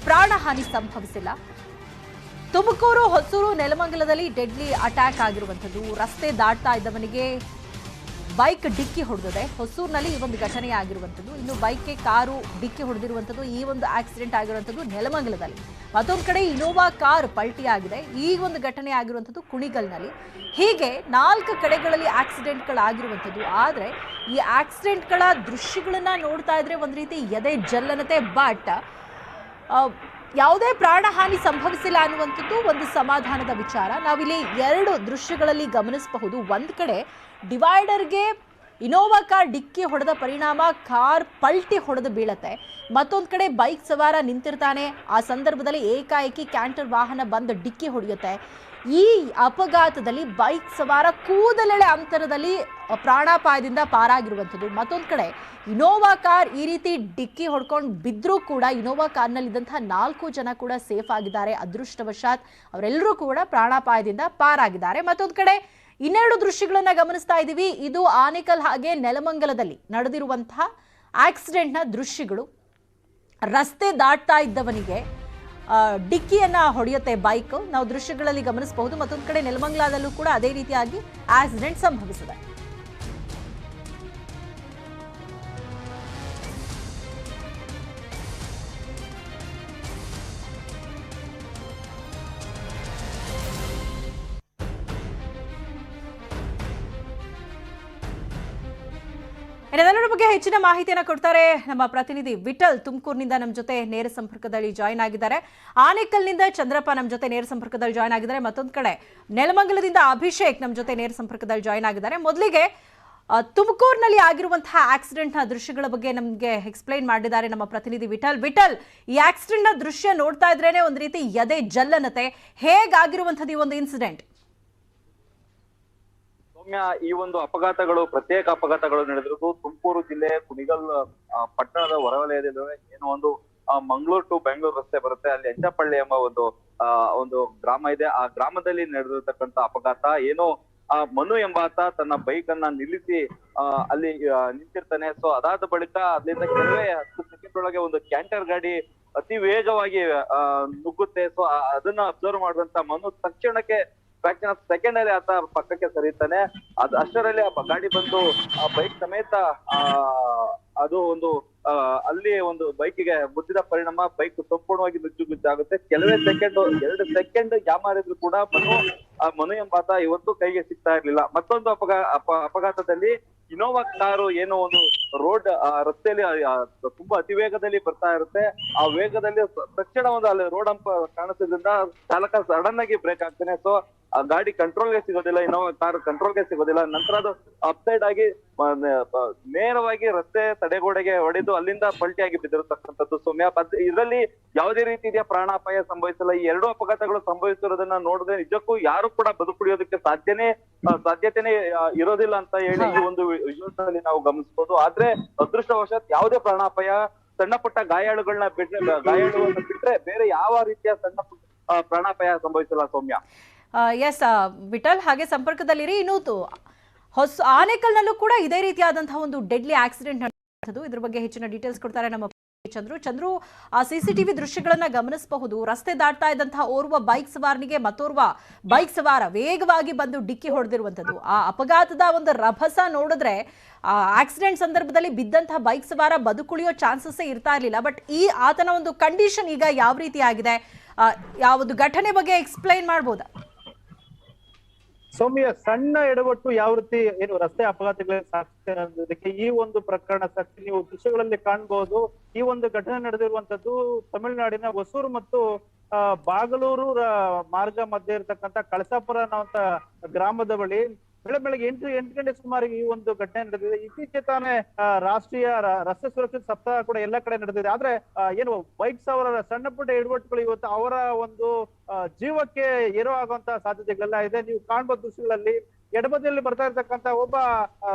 ಪ್ರಾಣಹಾನಿ ಸಂಭವಿಸಿಲ್ಲ. ತುಮಕೂರು ಹೊಸೂರು ನೆಲಮಂಗಲದಲ್ಲಿ ಡೆಡ್ಲಿ ಅಟ್ಯಾಕ್ ಆಗಿರುವಂಥದ್ದು. ರಸ್ತೆ ದಾಟ್ತಾ ಇದ್ದವನಿಗೆ ಬೈಕ್ ಡಿಕ್ಕಿ ಹೊಡೆದಿದೆ. ಹೊಸೂರಿನಲ್ಲಿ ಈ ಒಂದು ಘಟನೆ ಆಗಿರುವಂಥದ್ದು. ಇನ್ನು ಬೈಕ್ಗೆ ಕಾರು ಡಿಕ್ಕಿ ಹೊಡೆದಿರುವಂಥದ್ದು. ಈ ಒಂದು ಆಕ್ಸಿಡೆಂಟ್ ಆಗಿರುವಂಥದ್ದು ನೆಲಮಂಗಲದಲ್ಲಿ. ಮತ್ತೊಂದು ಕಡೆ ಇನೋವಾ ಕಾರ್ ಪಲ್ಟಿ ಆಗಿದೆ. ಈ ಒಂದು ಘಟನೆ ಆಗಿರುವಂಥದ್ದು ಕುಣಿಗಲ್ನಲ್ಲಿ. ಹೀಗೆ 4 ಕಡೆಗಳಲ್ಲಿ ಆಕ್ಸಿಡೆಂಟ್ಗಳಾಗಿರುವಂಥದ್ದು. ಆದರೆ ಈ ಆಕ್ಸಿಡೆಂಟ್ಗಳ ದೃಶ್ಯಗಳನ್ನ ನೋಡ್ತಾ ಇದ್ರೆ ಒಂದು ರೀತಿ ಎದೆ ಜಲ್ಲನತೆ. ಬಟ್ ಯಾವುದೇ ಪ್ರಾಣಹಾನಿ ಸಂಭವಿಸಿಲ್ಲ ಅನ್ನುವಂಥದ್ದು ಒಂದು ಸಮಾಧಾನದ ವಿಚಾರ. ನಾವಿಲ್ಲಿ 2 ದೃಶ್ಯಗಳಲ್ಲಿ ಗಮನಿಸಬಹುದು. ಒಂದು ಕಡೆ ಡಿವೈಡರ್ಗೆ ಇನೋವಾ ಕಾರ್ ಡಿಕ್ಕಿ ಹೊಡೆದ ಪರಿಣಾಮ ಕಾರ್ ಪಲ್ಟಿ ಹೊಡೆದು ಬೀಳತ್ತೆ. ಮತ್ತೊಂದು ಕಡೆ ಬೈಕ್ ಸವಾರ ನಿಂತಿರ್ತಾನೆ. ಆ ಸಂದರ್ಭದಲ್ಲಿ ಏಕಾಏಕಿ ಕ್ಯಾಂಟರ್ ವಾಹನ ಬಂದು ಡಿಕ್ಕಿ ಹೊಡೆಯುತ್ತೆ. ಈ ಅಪಘಾತದಲ್ಲಿ ಬೈಕ್ ಸವಾರ ಕೂದಲೆಳೆ ಅಂತರದಲ್ಲಿ ಪ್ರಾಣಾಪಾಯದಿಂದ ಪಾರಾಗಿರುವಂಥದ್ದು. ಮತ್ತೊಂದು ಕಡೆ ಇನೋವಾ ಕಾರ್ ಈ ರೀತಿ ಡಿಕ್ಕಿ ಹೊಡ್ಕೊಂಡು ಬಿದ್ದರೂ ಕೂಡ ಇನೋವಾ ಕಾರ್ನಲ್ಲಿದ್ದಂತಹ 4 ಜನ ಕೂಡ ಸೇಫ್ ಆಗಿದ್ದಾರೆ. ಅದೃಷ್ಟವಶಾತ್ ಅವರೆಲ್ಲರೂ ಕೂಡ ಪ್ರಾಣಾಪಾಯದಿಂದ ಪಾರಾಗಿದ್ದಾರೆ. ಮತ್ತೊಂದು ಕಡೆ 2 ದೃಶ್ಯಗಳನ್ನ ಗಮನಿಸ್ತಾ ಇದ್ದೀವಿ. ಇದು ಆನೇಕಲ್ ಹಾಗೆ ನೆಲಮಂಗಲದಲ್ಲಿ ನಡೆದಿರುವಂತಹ ಆಕ್ಸಿಡೆಂಟ್ನ ದೃಶ್ಯಗಳು. ರಸ್ತೆ ದಾಟ್ತಾ ಇದ್ದವನಿಗೆ ಡಿಕ್ಕಿಯನ್ನ ಹೊಡೆಯುತ್ತೆ ಬೈಕ್. ನಾವು ದೃಶ್ಯಗಳಲ್ಲಿ ಗಮನಿಸಬಹುದು. ಮತ್ತೊಂದು ಕಡೆ ನೆಲಮಂಗಲದಲ್ಲೂ ಕೂಡ ಅದೇ ರೀತಿಯಾಗಿ ಆಕ್ಸಿಡೆಂಟ್ ಸಂಭವಿಸಿದೆ. ಇದೆಲ್ಲರ ಬಗ್ಗೆ ಹೆಚ್ಚಿನ ಮಾಹಿತಿಯನ್ನು ಕೊಡ್ತಾರೆ ನಮ್ಮ ಪ್ರತಿನಿಧಿ ವಿಠಲ್. ತುಮಕೂರಿನಿಂದ ನಮ್ಮ ಜೊತೆ ನೇರ ಸಂಪರ್ಕದಲ್ಲಿ ಜಾಯ್ನ್ ಆಗಿದ್ದಾರೆ. ಆನೇಕಲ್ನಿಂದ ಚಂದ್ರಪ್ಪ ನಮ್ಮ ಜೊತೆ ನೇರ ಸಂಪರ್ಕದಲ್ಲಿ ಜಾಯ್ನ್ ಆಗಿದ್ದಾರೆ. ಮತ್ತೊಂದು ಕಡೆ ನೆಲಮಂಗಲದಿಂದ ಅಭಿಷೇಕ್ ನಮ್ಮ ಜೊತೆ ನೇರ ಸಂಪರ್ಕದಲ್ಲಿ ಜಾಯ್ನ್ ಆಗಿದ್ದಾರೆ. ಮೊದಲಿಗೆ ತುಮಕೂರಿನಲ್ಲಿ ಆಗಿರುವಂತಹ ಆಕ್ಸಿಡೆಂಟ್ನ ದೃಶ್ಯಗಳ ಬಗ್ಗೆ ನಮಗೆ ಎಕ್ಸ್ಪ್ಲೈನ್ ಮಾಡಿದ್ದಾರೆ ನಮ್ಮ ಪ್ರತಿನಿಧಿ ವಿಠಲ್. ಈ ಆಕ್ಸಿಡೆಂಟ್ನ ದೃಶ್ಯ ನೋಡ್ತಾ ಇದ್ರೇನೆ ಒಂದು ರೀತಿ ಎದೆ ಜಲ್ಲನತೆ. ಹೇಗಾಗಿರುವಂಥದ್ದು ಈ ಒಂದು ಇನ್ಸಿಡೆಂಟ್? ಈ ಒಂದು ಅಪಘಾತಗಳು ಪ್ರತ್ಯೇಕ ಅಪಘಾತಗಳು ನಡೆದಿರೋದು ತುಮಕೂರು ಜಿಲ್ಲೆ ಕುಣಿಗಲ್ ಪಟ್ಟಣದ ಹೊರವಲಯದಲ್ಲಿ ಏನೋ ಒಂದು ಮಂಗಳೂರು ಟು ಬೆಂಗಳೂರು ರಸ್ತೆ ಬರುತ್ತೆ. ಅಲ್ಲಿ ಹೆಂಚಪಳ್ಳಿ ಎಂಬ ಒಂದು ಗ್ರಾಮ ಇದೆ. ಆ ಗ್ರಾಮದಲ್ಲಿ ನಡೆದಿರ್ತಕ್ಕಂಥ ಅಪಘಾತ. ಏನೋ ಮನು ಎಂಬಾತ ತನ್ನ ಬೈಕ್ ಅನ್ನ ನಿಲ್ಲಿಸಿ ಅಲ್ಲಿ ನಿಂತಿರ್ತಾನೆ. ಸೊ ಅದಾದ ಬಳಿಕ ಅಲ್ಲಿಂದ ಕೆಲವೇ 10 ಸೆಕೆಂಡ್ ಒಳಗೆ ಒಂದು ಕ್ಯಾಂಟರ್ ಗಾಡಿ ಅತಿ ವೇಗವಾಗಿ ನುಗ್ಗುತ್ತೆ. ಸೊ ಅದನ್ನ ಅಬ್ಸರ್ವ್ ಮಾಡಿದಂತ ಮನು ತಕ್ಷಣಕ್ಕೆ ಫ್ರಾಕ್ಷನ್ ಆಫ್ ಸೆಕೆಂಡ್ ಅಲ್ಲಿ ಆತ ಪಕ್ಕಕ್ಕೆ ಸರಿತಾನೆ. ಅಷ್ಟರಲ್ಲಿ ಆ ಗಾಡಿ ಬಂದು ಆ ಬೈಕ್ ಸಮೇತ ಅದು ಒಂದು ಅಲ್ಲಿ ಒಂದು ಬೈಕಿಗೆ ಗುದ್ದಿದ ಪರಿಣಾಮ ಬೈಕ್ ಸಂಪೂರ್ಣವಾಗಿ ನುಜ್ಜುಗುಜ್ಜಾಗುತ್ತೆ. ಕೆಲವೇ ಸೆಕೆಂಡ್ 2 ಸೆಕೆಂಡ್ ಯಾಮಾರಿದ್ರು ಕೂಡ ಮನು ಎಂಬಾತ ಇವತ್ತು ಕೈಗೆ ಸಿಗ್ತಾ ಇರ್ಲಿಲ್ಲ. ಮತ್ತೊಂದು ಅಪಘಾತದಲ್ಲಿ ಇನೋವಾ ಕಾರು ಏನೋ ಒಂದು ರೋಡ್ ರಸ್ತೆಯಲ್ಲಿ ತುಂಬಾ ಅತಿ ವೇಗದಲ್ಲಿ ಬರ್ತಾ ಇರುತ್ತೆ. ಆ ವೇಗದಲ್ಲಿ ತಕ್ಷಣ ಒಂದು ಅಲ್ಲಿ ರೋಡ್ ಹಂಪ ಕಾಣಿಸೋದ್ರಿಂದ ಚಾಲಕ ಸಡನ್ ಆಗಿ ಬ್ರೇಕ್ ಆಗ್ತಾನೆ. ಸೊ ಆ ಗಾಡಿ ಕಂಟ್ರೋಲ್ಗೆ ಸಿಗೋದಿಲ್ಲ, ಇನೋವಾ ಕಾರ್ ಕಂಟ್ರೋಲ್ಗೆ ಸಿಗೋದಿಲ್ಲ. ನಂತರ ಅದು ಅಪ್ಸೈಡ್ ಆಗಿ ನೇರವಾಗಿ ರಸ್ತೆ ತಡೆಗೋಡೆಗೆ ಹೊಡೆದು ಅಲ್ಲಿಂದ ಪಲ್ಟಿಯಾಗಿ ಬಿದ್ದಿರತಕ್ಕಂಥದ್ದು. ಸೌಮ್ಯ, ಇದರಲ್ಲಿ ಯಾವುದೇ ರೀತಿಯ ಪ್ರಾಣಾಪಾಯ ಸಂಭವಿಸಿಲ್ಲ. ಈ 2 ಅಪಘಾತಗಳು ಸಂಭವಿಸಿರೋದನ್ನ ನೋಡಿದ್ರೆ ನಿಜಕ್ಕೂ ಯಾರು ಕೂಡ ಬದುಕುಳಿಯೋದಕ್ಕೆ ಸಾಧ್ಯತೆನೇ ಇರೋದಿಲ್ಲ ಅಂತ ಹೇಳಿ ಈ ಒಂದು ವಿಜುವಲ್ಸ್ ಅಲ್ಲಿ ನಾವು ಗಮನಿಸಬಹುದು. ಆದ್ರೆ ಅದೃಷ್ಟವಶಾತ್ ಯಾವುದೇ ಪ್ರಾಣಾಪಾಯ, ಸಣ್ಣ ಪುಟ್ಟ ಗಾಯಾಳುಗಳನ್ನ ಬಿಟ್ರೆ ಬೇರೆ ಯಾವ ರೀತಿಯ ಸಣ್ಣ ಪುಟ್ಟ ಪ್ರಾಣಾಪಾಯ ಸಂಭವಿಸಿಲ್ಲ ಸೌಮ್ಯ. ಎಸ್ ವಿಠಲ್, ಹಾಗೆ ಸಂಪರ್ಕದಲ್ಲಿರಿ. ಇನ್ನು ಆನೇಕಲ್ನಲ್ಲೂ ಕೂಡ ಇದೇ ರೀತಿಯಾದಂತಹ ಒಂದು ಡೆಡ್ಲಿ ಆಕ್ಸಿಡೆಂಟ್ ನಡೆದಿದ್ದು. ಇದ್ರ ಬಗ್ಗೆ ಹೆಚ್ಚಿನ ಡೀಟೇಲ್ಸ್ ಕೊಡ್ತಾರೆ ನಮ್ಮ ಚಂದ್ರು. ಆ ಸಿಸಿಟಿವಿ ದೃಶ್ಯಗಳನ್ನ ಗಮನಿಸಬಹುದು. ರಸ್ತೆ ದಾಟ್ತಾ ಇದ್ದಂತಹ ಓರ್ವ ಬೈಕ್ ಸವಾರನಿಗೆ ಮತ್ತೋರ್ವ ಬೈಕ್ ಸವಾರ ವೇಗವಾಗಿ ಬಂದು ಡಿಕ್ಕಿ ಹೊಡೆದಿರುವಂತದ್ದು. ಆ ಅಪಘಾತದ ಒಂದು ರಭಸ ನೋಡಿದ್ರೆ ಆಕ್ಸಿಡೆಂಟ್ ಸಂದರ್ಭದಲ್ಲಿ ಬಿದ್ದಂತಹ ಬೈಕ್ ಸವಾರ ಬದುಕುಳಿಯೋ ಚಾನ್ಸಸ್ ಇರ್ತಾ ಇರಲಿಲ್ಲ. ಬಟ್ ಆತನ ಒಂದು ಕಂಡೀಷನ್ ಈಗ ಯಾವ ರೀತಿ ಆಗಿದೆ, ಯಾವುದು ಘಟನೆ ಬಗ್ಗೆ ಎಕ್ಸ್ಪ್ಲೈನ್ ಮಾಡಬಹುದಾ? ಸೌಮ್ಯ, ಸಣ್ಣ ಎಡವಟ್ಟು ಯಾವ ರೀತಿ ಏನು ರಸ್ತೆ ಅಪಘಾತಗಳಿಗೆ ಸಾಕ್ಷಿ ಅನ್ನೋದಕ್ಕೆ ಈ ಒಂದು ಪ್ರಕರಣ ಸಾಕ್ಷಿ. ನೀವು ದೃಶ್ಯಗಳಲ್ಲಿ ಕಾಣಬಹುದು. ಈ ಒಂದು ಘಟನೆ ನಡೆದಿರುವಂತದ್ದು ತಮಿಳುನಾಡಿನ ಹೊಸೂರು ಮತ್ತು ಬಾಗಲೂರು ಮಾರ್ಗ ಮಧ್ಯೆ ಇರತಕ್ಕಂತ ಕಳಸಾಪುರ ಅನ್ನುವಂತ ಗ್ರಾಮದ ಬಳಿ ಬೆಳಗ್ಗೆ 8 ಗಂಟೆ ಸುಮಾರಿಗೆ ಈ ಒಂದು ಘಟನೆ ನಡೆದಿದೆ. ಇತ್ತೀಚೆಗೆ ತಾನೇ ರಾಷ್ಟ್ರೀಯ ರಸ್ತೆ ಸುರಕ್ಷತೆ ಸಪ್ತಾಹ ಕೂಡ ಎಲ್ಲ ಕಡೆ ನಡೆದಿದೆ. ಆದ್ರೆ ಏನು ಬೈಕ್ ಸವಾರರ ಸಣ್ಣ ಪುಟ್ಟ ಎಡವಟ್ಟುಗಳು ಇವತ್ತು ಅವರ ಒಂದು ಜೀವಕ್ಕೆ ಏನೋ ಆಗುವಂತ ಸಾಧ್ಯತೆಗಳೆಲ್ಲ ಇದೆ. ನೀವು ಕಾಣ್ಬೋದು ದೃಶ್ಯಗಳಲ್ಲಿ ಎಡಬದಿಯಲ್ಲಿ ಬರ್ತಾ ಇರ್ತಕ್ಕಂತ ಒಬ್ಬ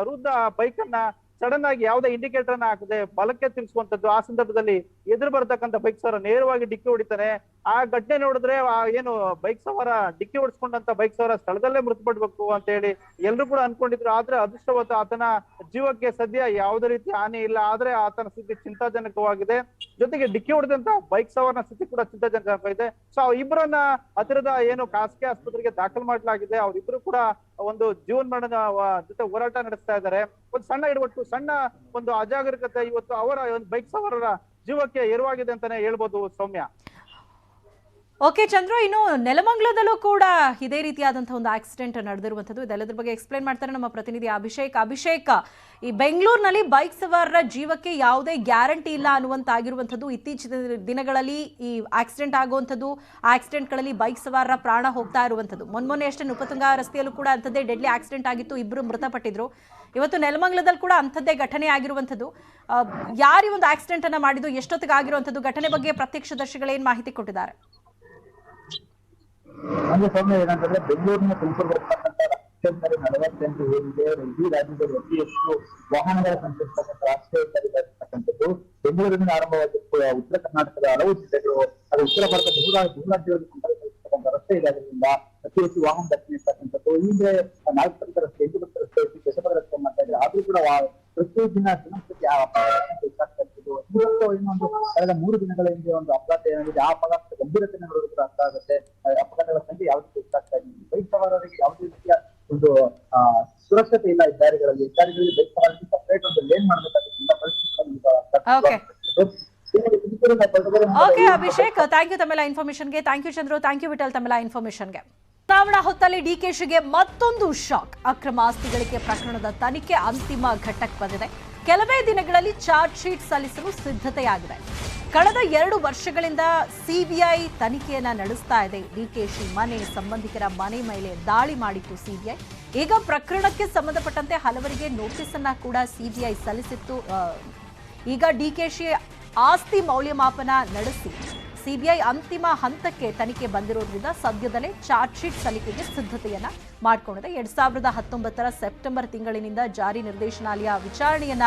ವೃದ್ಧ ಬೈಕ್ ಅನ್ನ ಸಡನ್ ಆಗಿ ಯಾವುದೇ ಇಂಡಿಕೇಟರ್ ಅನ್ನ ಹಾಕದೆ ಬಲಕ್ಕೆ ತಿರ್ಸುವಂತದ್ದು. ಆ ಸಂದರ್ಭದಲ್ಲಿ ಎದುರು ಬರ್ತಕ್ಕಂಥ ಬೈಕ್ ಸವಾರ ನೇರವಾಗಿ ಡಿಕ್ಕಿ ಹೊಡಿತಾನೆ. ಆ ಘಟನೆ ನೋಡಿದ್ರೆ ಏನು ಬೈಕ್ ಸವಾರ ಡಿಕ್ಕಿ ಹೊಡಿಸ್ಕೊಂಡಂತ ಬೈಕ್ ಸವಾರ ಸ್ಥಳದಲ್ಲೇ ಮೃತಪಡ್ಬೇಕು ಅಂತ ಹೇಳಿ ಎಲ್ರು ಕೂಡ ಅನ್ಕೊಂಡಿದ್ರು. ಆದ್ರೆ ಅದೃಷ್ಟವತ್ತು ಆತನ ಜೀವಕ್ಕೆ ಸದ್ಯ ಯಾವುದೇ ರೀತಿ ಹಾನಿ ಇಲ್ಲ. ಆದ್ರೆ ಆತನ ಸ್ಥಿತಿ ಚಿಂತಾಜನಕವಾಗಿದೆ. ಜೊತೆಗೆ ಡಿಕ್ಕಿ ಹೊಡೆದಂತ ಬೈಕ್ ಸವಾರನ ಸ್ಥಿತಿ ಕೂಡ ಚಿಂತಾಜನಕವಾಗಿದೆ. ಸೊ ಇಬ್ಬರನ್ನ ಹತ್ತಿರದ ಏನು ಖಾಸಗಿ ಆಸ್ಪತ್ರೆಗೆ ದಾಖಲು ಮಾಡಲಾಗಿದೆ. ಅವರಿಬ್ರು ಕೂಡ ಒಂದು ಜೀವನ ಮರಣದ ಜೊತೆ ಹೋರಾಟ ನಡೆಸ್ತಾ ಇದ್ದಾರೆ. ಒಂದು ಸಣ್ಣ ಎಡವಟ್ಟು, ಸಣ್ಣ ಒಂದು ಅಜಾಗರೂಕತೆ ಇವತ್ತು ಅವರ ಒಂದು ಬೈಕ್ ಸವಾರರ ಜೀವಕ್ಕೆ ಎರವಾಗಿದೆ ಅಂತಾನೆ ಹೇಳ್ಬೋದು ಸೌಮ್ಯ. ಓಕೆ ಚಂದ್ರು, ಇನ್ನು ನೆಲಮಂಗಲದಲ್ಲೂ ಕೂಡ ಇದೇ ರೀತಿಯಾದಂತಹ ಒಂದು ಆಕ್ಸಿಡೆಂಟ್ ನಡೆದಿರುವಂಥದ್ದು. ಇದೆಲ್ಲದ್ರ ಬಗ್ಗೆ ಎಕ್ಸ್ಪ್ಲೈನ್ ಮಾಡ್ತಾರೆ ನಮ್ಮ ಪ್ರತಿನಿಧಿ ಅಭಿಷೇಕ್. ಈ ಬೆಂಗಳೂರಿನಲ್ಲಿ ಬೈಕ್ ಸವಾರರ ಜೀವಕ್ಕೆ ಯಾವುದೇ ಗ್ಯಾರಂಟಿ ಇಲ್ಲ ಅನ್ನುವಂತಾಗಿರುವಂಥದ್ದು. ಇತ್ತೀಚಿನ ದಿನಗಳಲ್ಲಿ ಈ ಆಕ್ಸಿಡೆಂಟ್ ಆಗುವಂಥದ್ದು, ಆಕ್ಸಿಡೆಂಟ್ಗಳಲ್ಲಿ ಬೈಕ್ ಸವಾರರ ಪ್ರಾಣ ಹೋಗ್ತಾ ಇರುವಂಥದ್ದು. ಮೊನ್ನೆ ಅಷ್ಟೇ ನೃಪತುಂಗ ರಸ್ತೆಯಲ್ಲೂ ಕೂಡ ಅಂಥದ್ದೇ ಡೆಡ್ಲಿ ಆಕ್ಸಿಡೆಂಟ್ ಆಗಿತ್ತು, ಇಬ್ಬರು ಮೃತಪಟ್ಟಿದ್ರು. ಇವತ್ತು ನೆಲಮಂಗಲದಲ್ಲಿ ಕೂಡ ಅಂಥದ್ದೇ ಘಟನೆ ಆಗಿರುವಂಥದ್ದು. ಯಾರು ಒಂದು ಆಕ್ಸಿಡೆಂಟ್ ಅನ್ನ ಮಾಡಿದ್ದು, ಎಷ್ಟೊತ್ತಿಗೆ ಆಗಿರುವಂಥದ್ದು, ಘಟನೆ ಬಗ್ಗೆ ಪ್ರತ್ಯಕ್ಷದರ್ಶಿಗಳೇನು ಮಾಹಿತಿ ಕೊಟ್ಟಿದ್ದಾರೆ? ಅಂದ್ರೆ ಸೌಮ್ಯ ಏನಂತಂದ್ರೆ ಬೆಂಗಳೂರಿನ ತುಮಕೂರು ಬರ್ತಕ್ಕಂಥ ರಾಷ್ಟ್ರೀಯ 48 ಏನಿದೆ, ಇಡೀ ರಾಜ್ಯದಲ್ಲಿ ಅತಿ ಹೆಚ್ಚು ವಾಹನಗಳ ಸಂಚರಿಸತಕ್ಕಂಥ ರಾಷ್ಟ್ರೀಯ ಹೆದ್ದಾರಿ ಇರ್ತಕ್ಕಂಥದ್ದು ಬೆಂಗಳೂರಿನಿಂದ ಆರಂಭವಾಗಿತ್ತು. ಉತ್ತರ ಕರ್ನಾಟಕದ ಹಲವು ಜಿಲ್ಲೆಗಳು, ಅದು ಉತ್ತರ ಭಾರತ ಬಹುರಾಜ್ಯಗಳಲ್ಲಿ ಸಂಪರ್ಕಿಸತಕ್ಕಂಥ ರಸ್ತೆ ಇದಾದ್ರಿಂದ ಅತಿ ಹೆಚ್ಚು ವಾಹನ ದಟ್ಟಣೆ ಇರ್ತಕ್ಕಂಥದ್ದು. ಈ ಹಿಂದೆ 4 ಪಥದ ರಸ್ತೆ, 8 ಪಥದ ರಸ್ತೆ, ದಶಪಥ ರಸ್ತೆ ಮಾಡ್ತಾ ಇದ್ರೆ ಆದ್ರೂ ಕೂಡ ಪ್ರತಿದಿನ ಜನಸಂಖ್ಯೆ ಹೆಚ್ಚಾಗ್ತಾ ಇರ್ತಿದ್ದು. ಇನ್ನೊಂದು ಕಳೆದ 3 ದಿನಗಳ ಹಿಂದೆ ಒಂದು ಅಪಘಾತ ಏನಾಗಿದೆ, ಆ ಅಪಘಾತದ ಗಂಭೀರತೆ ನೋಡೋದಕ್ಕೆ ಅರ್ಥ ಆಗುತ್ತೆ. ಅಪಘಾತಗಳ ಸಂಖ್ಯೆ ಯಾವ ರೀತಿ ಹೆಚ್ಚಾಗ್ತಾ ಇದೆ. ಬೈಕ್ ಸವಾರರಿಗೆ ಯಾವುದೇ ರೀತಿಯ ಒಂದು ಸುರಕ್ಷತೆ ಇಲ್ಲ. ಹೆದ್ದಾರಿಗಳಲ್ಲಿ ಬೈಕ್ ಸವಾರರಿಗೆ ಸಪರೇಟ್ ಒಂದು ಲೇನ್ ಮಾಡಬೇಕಾಗುತ್ತೆ ಓಕೆ ಅಭಿಷೇಕ್, ಥ್ಯಾಂಕ್ ಯು ತಮ್ಮೆಲ್ಲ ಇನ್ಫಾರ್ಮೇಶನ್ಗೆ. Thank you Chandru, thank you Vithal ತಮ್ಮೆಲ್ಲ ಇನ್ಫಾರ್ಮೇಶನ್ಗೆ. ಚುನಾವಣಾ ಹೊತ್ತಲ್ಲಿ ಡಿಕೆಶಿಗೆ ಮತ್ತೊಂದು ಶಾಕ್. ಅಕ್ರಮ ಆಸ್ತಿ ಗಳಿಕೆ ಪ್ರಕರಣದ ತನಿಖೆ ಅಂತಿಮ ಘಟ್ಟಕ್ಕೆ ಬಂದಿದೆ. ಕೆಲವೇ ದಿನಗಳಲ್ಲಿ ಚಾರ್ಜ್ ಶೀಟ್ ಸಲ್ಲಿಸಲು ಸಿದ್ಧತೆಯಾಗಿದೆ. ಕಳೆದ 2 ವರ್ಷಗಳಿಂದ ಸಿಬಿಐ ತನಿಖೆಯನ್ನ ನಡೆಸ್ತಾ ಇದೆ. ಡಿಕೆಶಿ ಮನೆ, ಸಂಬಂಧಿಕರ ಮನೆ ಮೇಲೆ ದಾಳಿ ಮಾಡಿತ್ತು ಸಿಬಿಐ. ಈಗ ಪ್ರಕರಣಕ್ಕೆ ಸಂಬಂಧಪಟ್ಟಂತೆ ಹಲವರಿಗೆ ನೋಟಿಸ್ ಅನ್ನ ಕೂಡ ಸಿಬಿಐ ಸಲ್ಲಿಸಿತ್ತು. ಈಗ ಡಿಕೆಶಿ ಆಸ್ತಿ ಮೌಲ್ಯಮಾಪನ ನಡೆಸಿ ಸಿಬಿಐ ಅಂತಿಮ ಹಂತಕ್ಕೆ ತನಿಖೆ ಬಂದಿರೋದ್ರಿಂದ ಸದ್ಯದಲ್ಲೇ ಚಾರ್ಜ್ ಶೀಟ್ ಸಲ್ಲಿಕೆಗೆ ಸಿದ್ಧತೆಯನ್ನ ಮಾಡಿಕೊಂಡಿದೆ. 2019 ಸೆಪ್ಟೆಂಬರ್ ತಿಂಗಳಿನಿಂದ ಜಾರಿ ನಿರ್ದೇಶನಾಲಯ ವಿಚಾರಣೆಯನ್ನ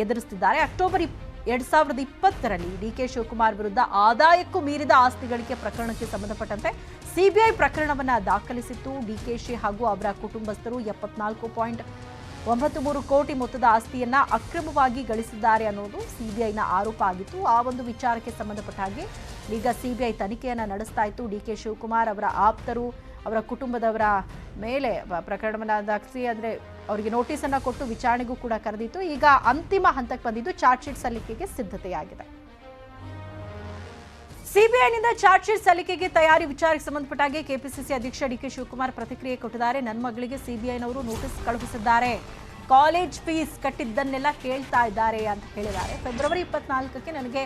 ಎದುರಿಸುತ್ತಿದ್ದಾರೆ. ಅಕ್ಟೋಬರ್ 2020ರಲ್ಲಿ ಡಿಕೆ ಶಿವಕುಮಾರ್ ವಿರುದ್ಧ ಆದಾಯಕ್ಕೂ ಮೀರಿದ ಆಸ್ತಿ ಗಳಿಕೆ ಪ್ರಕರಣಕ್ಕೆ ಸಂಬಂಧಪಟ್ಟಂತೆ ಸಿಬಿಐ ಪ್ರಕರಣವನ್ನ ದಾಖಲಿಸಿತ್ತು. ಡಿಕೆಶಿ ಹಾಗೂ ಅವರ ಕುಟುಂಬಸ್ಥರು 74.93 ಕೋಟಿ ಮೊತ್ತದ ಆಸ್ತಿಯನ್ನ ಅಕ್ರಮವಾಗಿ ಗಳಿಸಿದ್ದಾರೆ ಅನ್ನೋದು ಸಿಬಿಐನ ಆರೋಪ ಆಗಿತ್ತು. ಆ ಒಂದು ವಿಚಾರಕ್ಕೆ ಸಂಬಂಧಪಟ್ಟ ಹಾಗೆ ಈಗ ಸಿಬಿಐ ತನಿಖೆಯನ್ನ ನಡೆಸ್ತಾ ಇತ್ತು. ಡಿಕೆ ಶಿವಕುಮಾರ್ ಅವರ ಆಪ್ತರು, ಅವರ ಕುಟುಂಬದವರ ಮೇಲೆ ಪ್ರಕರಣವನ್ನ ದಾಖಲಿಸಿ ಅಂದ್ರೆ ಅವರಿಗೆ ನೋಟಿಸ್ ಅನ್ನ ಕೊಟ್ಟು ವಿಚಾರಣೆಗೂ ಕೂಡ ಕರೆದಿತ್ತು. ಈಗ ಅಂತಿಮ ಹಂತಕ್ಕೆ ಬಂದಿದ್ದು ಚಾರ್ಜ್ ಶೀಟ್ ಸಲ್ಲಿಕೆಗೆ ಸಿದ್ಧತೆಯಾಗಿದೆ. ಸಿಬಿಐನಿಂದ ಚಾರ್ಜ್ ಶೀಟ್ ಸಲ್ಲಿಕೆಗೆ ತಯಾರಿ ವಿಚಾರಕ್ಕೆ ಸಂಬಂಧಪಟ್ಟ ಹಾಗೆ ಕೆಪಿಸಿಸಿ ಅಧ್ಯಕ್ಷ ಡಿಕೆ ಶಿವಕುಮಾರ್ ಪ್ರತಿಕ್ರಿಯೆ ಕೊಟ್ಟಿದ್ದಾರೆ. ನನ್ನ ಮಗಳಿಗೆ ಸಿಬಿಐನವರು ನೋಟಿಸ್ ಕಳುಹಿಸಿದ್ದಾರೆ, ಕಾಲೇಜ್ ಫೀಸ್ ಕಟ್ಟಿದ್ದನ್ನೆಲ್ಲ ಕೇಳ್ತಾ ಇದ್ದಾರೆ ಅಂತ ಹೇಳಿದ್ದಾರೆ. ಫೆಬ್ರವರಿ 24ಕ್ಕೆ ನನಗೆ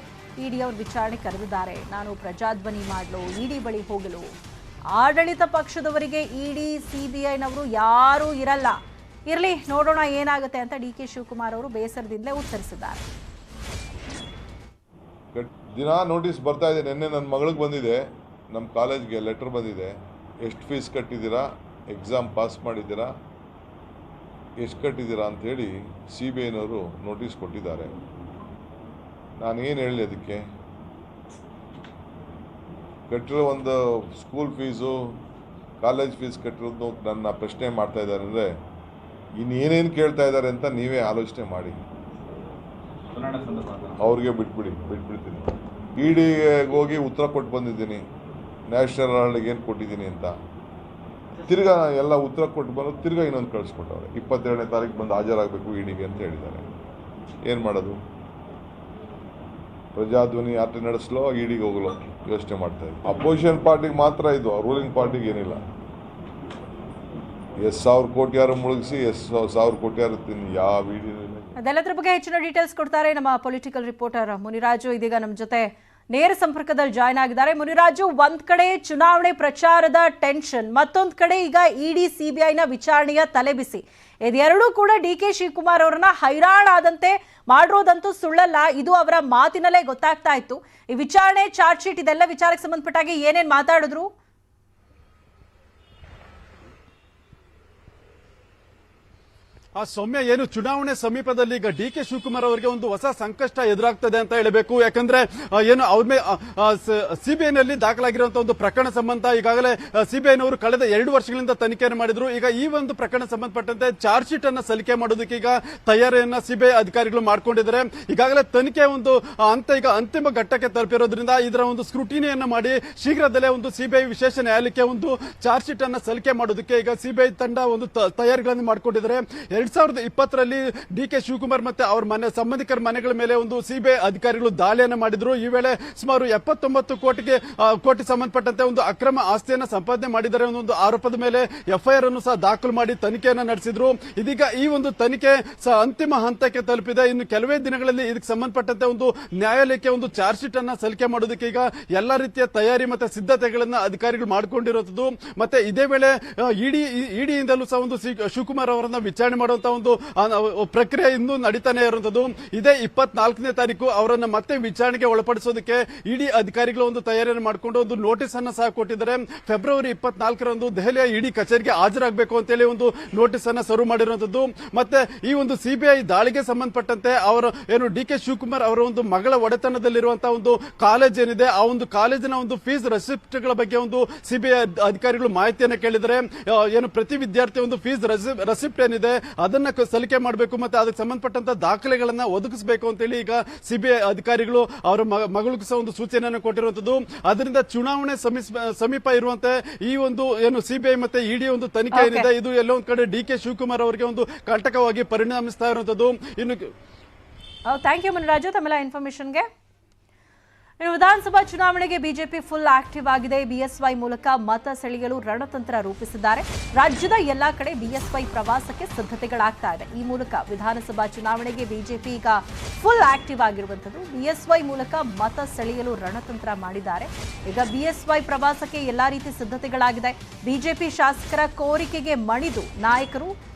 ಇಡಿ ಅವರು ವಿಚಾರಣೆ ಕರೆದಿದ್ದಾರೆ. ನಾನು ಪ್ರಜಾಧ್ವನಿ ಮಾಡಲು, ಇಡಿ ಬಳಿ ಹೋಗಲು ಆಡಳಿತ ಪಕ್ಷದವರಿಗೆ ಇಡಿ ಸಿಬಿಐನವರು ಯಾರೂ ಇರಲ್ಲ. ಇರಲಿ ನೋಡೋಣ ಏನಾಗುತ್ತೆ ಅಂತ ಡಿಕೆ ಶಿವಕುಮಾರ್ ಅವರು ಬೇಸರದಿಂದಲೇ ಉತ್ತರಿಸಿದ್ದಾರೆ. ದಿನ ನೋಟಿಸ್ ಬರ್ತಾ ಇದೆ. ನಿನ್ನೆ ನನ್ನ ಮಗಳಿಗೆ ಬಂದಿದೆ, ನಮ್ಮ ಕಾಲೇಜ್ಗೆ ಲೆಟರ್ ಬಂದಿದೆ. ಎಷ್ಟು ಫೀಸ್ ಕಟ್ಟಿದ್ದೀರಾ, ಎಕ್ಸಾಮ್ ಪಾಸ್ ಮಾಡಿದ್ದೀರಾ, ಎಷ್ಟು ಕಟ್ಟಿದ್ದೀರಾ ಅಂಥೇಳಿ CBIನವರು ನೋಟಿಸ್ ಕೊಟ್ಟಿದ್ದಾರೆ. ನಾನೇನು ಹೇಳಲಿ ಅದಕ್ಕೆ? ಕಟ್ಟಿರೋ ಒಂದು ಸ್ಕೂಲ್ ಫೀಸು, ಕಾಲೇಜ್ ಫೀಸ್ ಕಟ್ಟಿರೋದು ನನ್ನ ಪ್ರಶ್ನೆ ಮಾಡ್ತಾ ಇದ್ದಾರೆ ಅಂದರೆ ಇನ್ನೇನೇನು ಕೇಳ್ತಾ ಇದ್ದಾರೆ ಅಂತ ನೀವೇ ಆಲೋಚನೆ ಮಾಡಿ. ಅವ್ರಿಗೆ ಬಿಟ್ಬಿಡ್ತೀನಿ. ಇಡಿಗೆ ಹೋಗಿ ಉತ್ತರ ಕೊಟ್ಟು ಬಂದಿದ್ದೀನಿ, ನ್ಯಾಷನಲ್ ಅವಾರ್ಡ್ಗೆ ಏನು ಕೊಟ್ಟಿದ್ದೀನಿ ಅಂತ. ತಿರ್ಗಾ ಎಲ್ಲ ಉತ್ತರ ಕೊಟ್ಟು ಬಂದು ತಿರ್ಗಾ ಇನ್ನೊಂದು ಕಳಿಸ್ಕೊಟ್ಟವ್ರೆ. 22ನೇ ತಾರೀಕು ಬಂದು ಹಾಜರಾಗಬೇಕು ಇಡಿಗೆ ಅಂತ ಹೇಳಿದ್ದಾರೆ. ಏನು ಮಾಡೋದು? ಪ್ರಜಾಧ್ವನಿ ಯಾತ್ರೆ ನಡೆಸಲೋ ಇಡಿಗೆ ಹೋಗಲೋ ಯೋಚನೆ ಮಾಡ್ತಾ ಇದ್ದೆ. ಅಪೋಸಿಷನ್ ಪಾರ್ಟಿಗೆ ಮಾತ್ರ ಇದು, ರೂಲಿಂಗ್ ಪಾರ್ಟಿಗೆ ಏನಿಲ್ಲ. 10,000 ಕೋಟಿಯಾರು ಮುಳುಗಿಸಿ 10,000 ಕೋಟಿಯಾರು ತಿನ್ನಿ ಯಾವ ಇಡಿ. ಅದೆಲ್ಲದ್ರ ಬಗ್ಗೆ ಹೆಚ್ಚಿನ ಡೀಟೇಲ್ಸ್ ಕೊಡ್ತಾರೆ ನಮ್ಮ ಪೊಲಿಟಿಕಲ್ ರಿಪೋರ್ಟರ್ ಮುನಿರಾಜು. ಇದೀಗ ನಮ್ಮ ಜೊತೆ ನೇರ ಸಂಪರ್ಕದಲ್ಲಿ ಜಾಯ್ನ್ ಆಗಿದ್ದಾರೆ. ಮುನಿರಾಜು, ಒಂದ್ ಕಡೆ ಚುನಾವಣೆ ಪ್ರಚಾರದ ಟೆನ್ಷನ್, ಮತ್ತೊಂದ್ ಕಡೆ ಈಗ ಇಡಿ CBIನ ವಿಚಾರಣೆಯ ತಲೆಬಿಸಿ. ಇದೆರಡೂ ಕೂಡ DK ಶಿವಕುಮಾರ್ ಅವರನ್ನ ಹೈರಾಣಾದಂತೆ ಮಾಡಿರೋದಂತೂ ಸುಳ್ಳಲ್ಲ. ಇದು ಅವರ ಮಾತಿನಲ್ಲೇ ಗೊತ್ತಾಗ್ತಾ ಇತ್ತು. ಈ ವಿಚಾರಣೆ, ಚಾರ್ಜ್ ಶೀಟ್, ಇದೆಲ್ಲ ವಿಚಾರಕ್ಕೆ ಸಂಬಂಧಪಟ್ಟಾಗಿ ಏನೇನ್ ಮಾತಾಡಿದ್ರು? ಸೌಮ್ಯ, ಏನು ಚುನಾವಣೆ ಸಮೀಪದಲ್ಲಿ ಈಗ DK ಶಿವಕುಮಾರ್ ಅವರಿಗೆ ಒಂದು ಹೊಸ ಸಂಕಷ್ಟ ಎದುರಾಗ್ತದೆ ಅಂತ ಹೇಳಬೇಕು. ಯಾಕಂದ್ರೆ ಏನು ಅವ್ರ ಮೇಲೆ CBIನಲ್ಲಿ ದಾಖಲಾಗಿರುವಂತಹ ಒಂದು ಪ್ರಕರಣ ಸಂಬಂಧ ಈಗಾಗಲೇ CBIನವರು ಕಳೆದ 2 ವರ್ಷಗಳಿಂದ ತನಿಖೆಯನ್ನು ಮಾಡಿದ್ರು. ಈಗ ಈ ಒಂದು ಪ್ರಕರಣ ಸಂಬಂಧಪಟ್ಟಂತೆ ಚಾರ್ಜ್ ಶೀಟ್ ಅನ್ನ ಸಲ್ಲಿಕೆ ಮಾಡೋದಕ್ಕೆ ಈಗ ತಯಾರಿಯನ್ನ CBI ಅಧಿಕಾರಿಗಳು ಮಾಡ್ಕೊಂಡಿದ್ದಾರೆ. ಈಗಾಗಲೇ ತನಿಖೆ ಒಂದು ಈಗ ಅಂತಿಮ ಘಟ್ಟಕ್ಕೆ ತಲುಪಿರೋದ್ರಿಂದ ಇದರ ಒಂದು ಸ್ಕ್ರೂಟಿನಿಯನ್ನ ಮಾಡಿ ಶೀಘ್ರದಲ್ಲೇ ಒಂದು CBI ವಿಶೇಷ ನ್ಯಾಯಾಲಯಕ್ಕೆ ಒಂದು ಚಾರ್ಜ್ ಶೀಟ್ ಅನ್ನ ಸಲ್ಲಿಕೆ ಮಾಡೋದಕ್ಕೆ ಈಗ CBI ತಂಡ ಒಂದು ತಯಾರಿಗಳನ್ನು ಮಾಡ್ಕೊಂಡಿದ್ದಾರೆ. 2020ರಲ್ಲಿ DK ಶಿವಕುಮಾರ್ ಮತ್ತೆ ಅವರ ಸಂಬಂಧಿಕರ ಮನೆಗಳ ಮೇಲೆ ಒಂದು CBI ಅಧಿಕಾರಿಗಳು ದಾಳಿಯನ್ನು ಮಾಡಿದ್ರು. ಈ ವೇಳೆ ಸುಮಾರು 79 ಕೋಟಿ ಸಂಬಂಧಪಟ್ಟಂತೆ ಒಂದು ಅಕ್ರಮ ಆಸ್ತಿಯನ್ನು ಸಂಪಾದನೆ ಮಾಡಿದ್ದಾರೆ ಒಂದು ಆರೋಪದ ಮೇಲೆ FIR ಅನ್ನು ಸಹ ದಾಖಲು ಮಾಡಿ ತನಿಖೆಯನ್ನು ನಡೆಸಿದ್ರು. ಇದೀಗ ಈ ಒಂದು ತನಿಖೆ ಅಂತಿಮ ಹಂತಕ್ಕೆ ತಲುಪಿದೆ. ಇನ್ನು ಕೆಲವೇ ದಿನಗಳಲ್ಲಿ ಇದಕ್ಕೆ ಸಂಬಂಧಪಟ್ಟಂತೆ ಒಂದು ನ್ಯಾಯಾಲಯಕ್ಕೆ ಒಂದು ಚಾರ್ಜ್ ಶೀಟ್ ಅನ್ನ ಸಲ್ಲಿಕೆ ಮಾಡೋದಕ್ಕೆ ಈಗ ಎಲ್ಲಾ ರೀತಿಯ ತಯಾರಿ ಮತ್ತೆ ಸಿದ್ಧತೆಗಳನ್ನ ಅಧಿಕಾರಿಗಳು ಮಾಡಿಕೊಂಡಿರುವುದು. ಮತ್ತೆ ಇದೇ ವೇಳೆ ಇಡಿಯಿಂದಲೂ ಸಹ ಒಂದು ಶಿವಕುಮಾರ್ ಅವರನ್ನ ವಿಚಾರಣೆ ಮಾಡುವಂತ ಒಂದು ಪ್ರಕ್ರಿಯೆ ಇನ್ನೂ ನಡೀತಾನೆ ಇರುವಂತದ್ದು. ಇದೇ 24ನೇ ತಾರೀಕು ಅವರನ್ನ ಮತ್ತೆ ವಿಚಾರಣೆಗೆ ಒಳಪಡಿಸೋದಕ್ಕೆ ಇಡಿ ಅಧಿಕಾರಿಗಳು ಒಂದು ತಯಾರಿಯನ್ನು ಮಾಡಿಕೊಂಡು ಒಂದು ನೋಟಿಸ್ ಅನ್ನ ಸಹ ಕೊಟ್ಟಿದ್ದಾರೆ. ಫೆಬ್ರವರಿ 24ರಂದು ದೆಹಲಿಯ ಇಡಿ ಕಚೇರಿಗೆ ಹಾಜರಾಗಬೇಕು ಅಂತೇಳಿ ಒಂದು ನೋಟಿಸ್ ಅನ್ನ ಸರ್ವ್ ಮಾಡಿರುವಂತದ್ದು. ಮತ್ತೆ ಈ ಒಂದು CBI ದಾಳಿಗೆ ಸಂಬಂಧಪಟ್ಟಂತೆ ಅವರು ಏನು DK ಶಿವಕುಮಾರ್ ಅವರ ಒಂದು ಮಗಳ ಒಡೆತನದಲ್ಲಿರುವಂತಹ ಒಂದು ಕಾಲೇಜ್ ಏನಿದೆ, ಆ ಒಂದು ಕಾಲೇಜಿನ ಒಂದು ಫೀಸ್ ರೆಸಿಪ್ಟ್ ಗಳ ಬಗ್ಗೆ ಒಂದು CBI ಅಧಿಕಾರಿಗಳು ಮಾಹಿತಿಯನ್ನು ಕೇಳಿದರೆ, ಏನು ಪ್ರತಿ ವಿದ್ಯಾರ್ಥಿ ಒಂದು ಫೀಸ್ ರೆಸಿಪ್ಟ್ ಏನಿದೆ ಅದನ್ನ ಸಲ್ಲಿಕೆ ಮಾಡಬೇಕು ಮತ್ತೆ ಅದಕ್ಕೆ ಸಂಬಂಧಪಟ್ಟಂತ ದಾಖಲೆಗಳನ್ನ ಒದಗಿಸಬೇಕು ಅಂತೇಳಿ ಈಗ CBI ಅಧಿಕಾರಿಗಳು ಅವರ ಮಗಳಿಗೂ ಸಹ ಒಂದು ಸೂಚನೆಯನ್ನು ಕೊಟ್ಟಿರುವಂತದ್ದು. ಅದರಿಂದ ಚುನಾವಣೆ ಸಮೀಪ ಇರುವಂತೆ ಈ ಒಂದು ಏನು CBI ಮತ್ತೆ ಇಡಿ ಒಂದು ತನಿಖೆ ಏನಿದೆ ಇದು ಎಲ್ಲೋ ಒಂದ್ ಕಡೆ DK ಶಿವಕುಮಾರ್ ಅವರಿಗೆ ಒಂದು ಕಂಟಕವಾಗಿ ಪರಿಣಮಿಸ್ತಾ ಇರುವಂತದ್ದು. ಇನ್ನು ಥ್ಯಾಂಕ್ ಯು ಮುನಿರಾಜು ತಮ್ಮೆಲ್ಲ ಇನ್ಫಾರ್ಮೇಶನ್ಗೆ. ಇನ್ನು ವಿಧಾನಸಭಾ ಚುನಾವಣೆಗೆ ಬಿಜೆಪಿ ಫುಲ್ ಆಕ್ಟಿವ್ ಆಗಿದೆ. BSY ಮೂಲಕ ಮತ ಸೆಳೆಯಲು ರಣತಂತ್ರ ರೂಪಿಸಿದ್ದಾರೆ. ರಾಜ್ಯದ ಎಲ್ಲಾ ಕಡೆ BSY ಪ್ರವಾಸಕ್ಕೆ ಸಿದ್ಧತೆಗಳಾಗ್ತಾ ಇದೆ. ಈ ಮೂಲಕ ವಿಧಾನಸಭಾ ಚುನಾವಣೆಗೆ ಬಿಜೆಪಿ ಈಗ ಫುಲ್ ಆಕ್ಟಿವ್ ಆಗಿರುವಂತದ್ದು. BSY ಮೂಲಕ ಮತ ಸೆಳೆಯಲು ರಣತಂತ್ರ ಮಾಡಿದ್ದಾರೆ. ಈಗ BSY ಪ್ರವಾಸಕ್ಕೆ ಎಲ್ಲಾ ರೀತಿ ಸಿದ್ಧತೆಗಳಾಗಿದೆ. ಬಿಜೆಪಿ ಶಾಸಕರ ಕೋರಿಕೆಗೆ ಮಣಿದು ನಾಯಕರು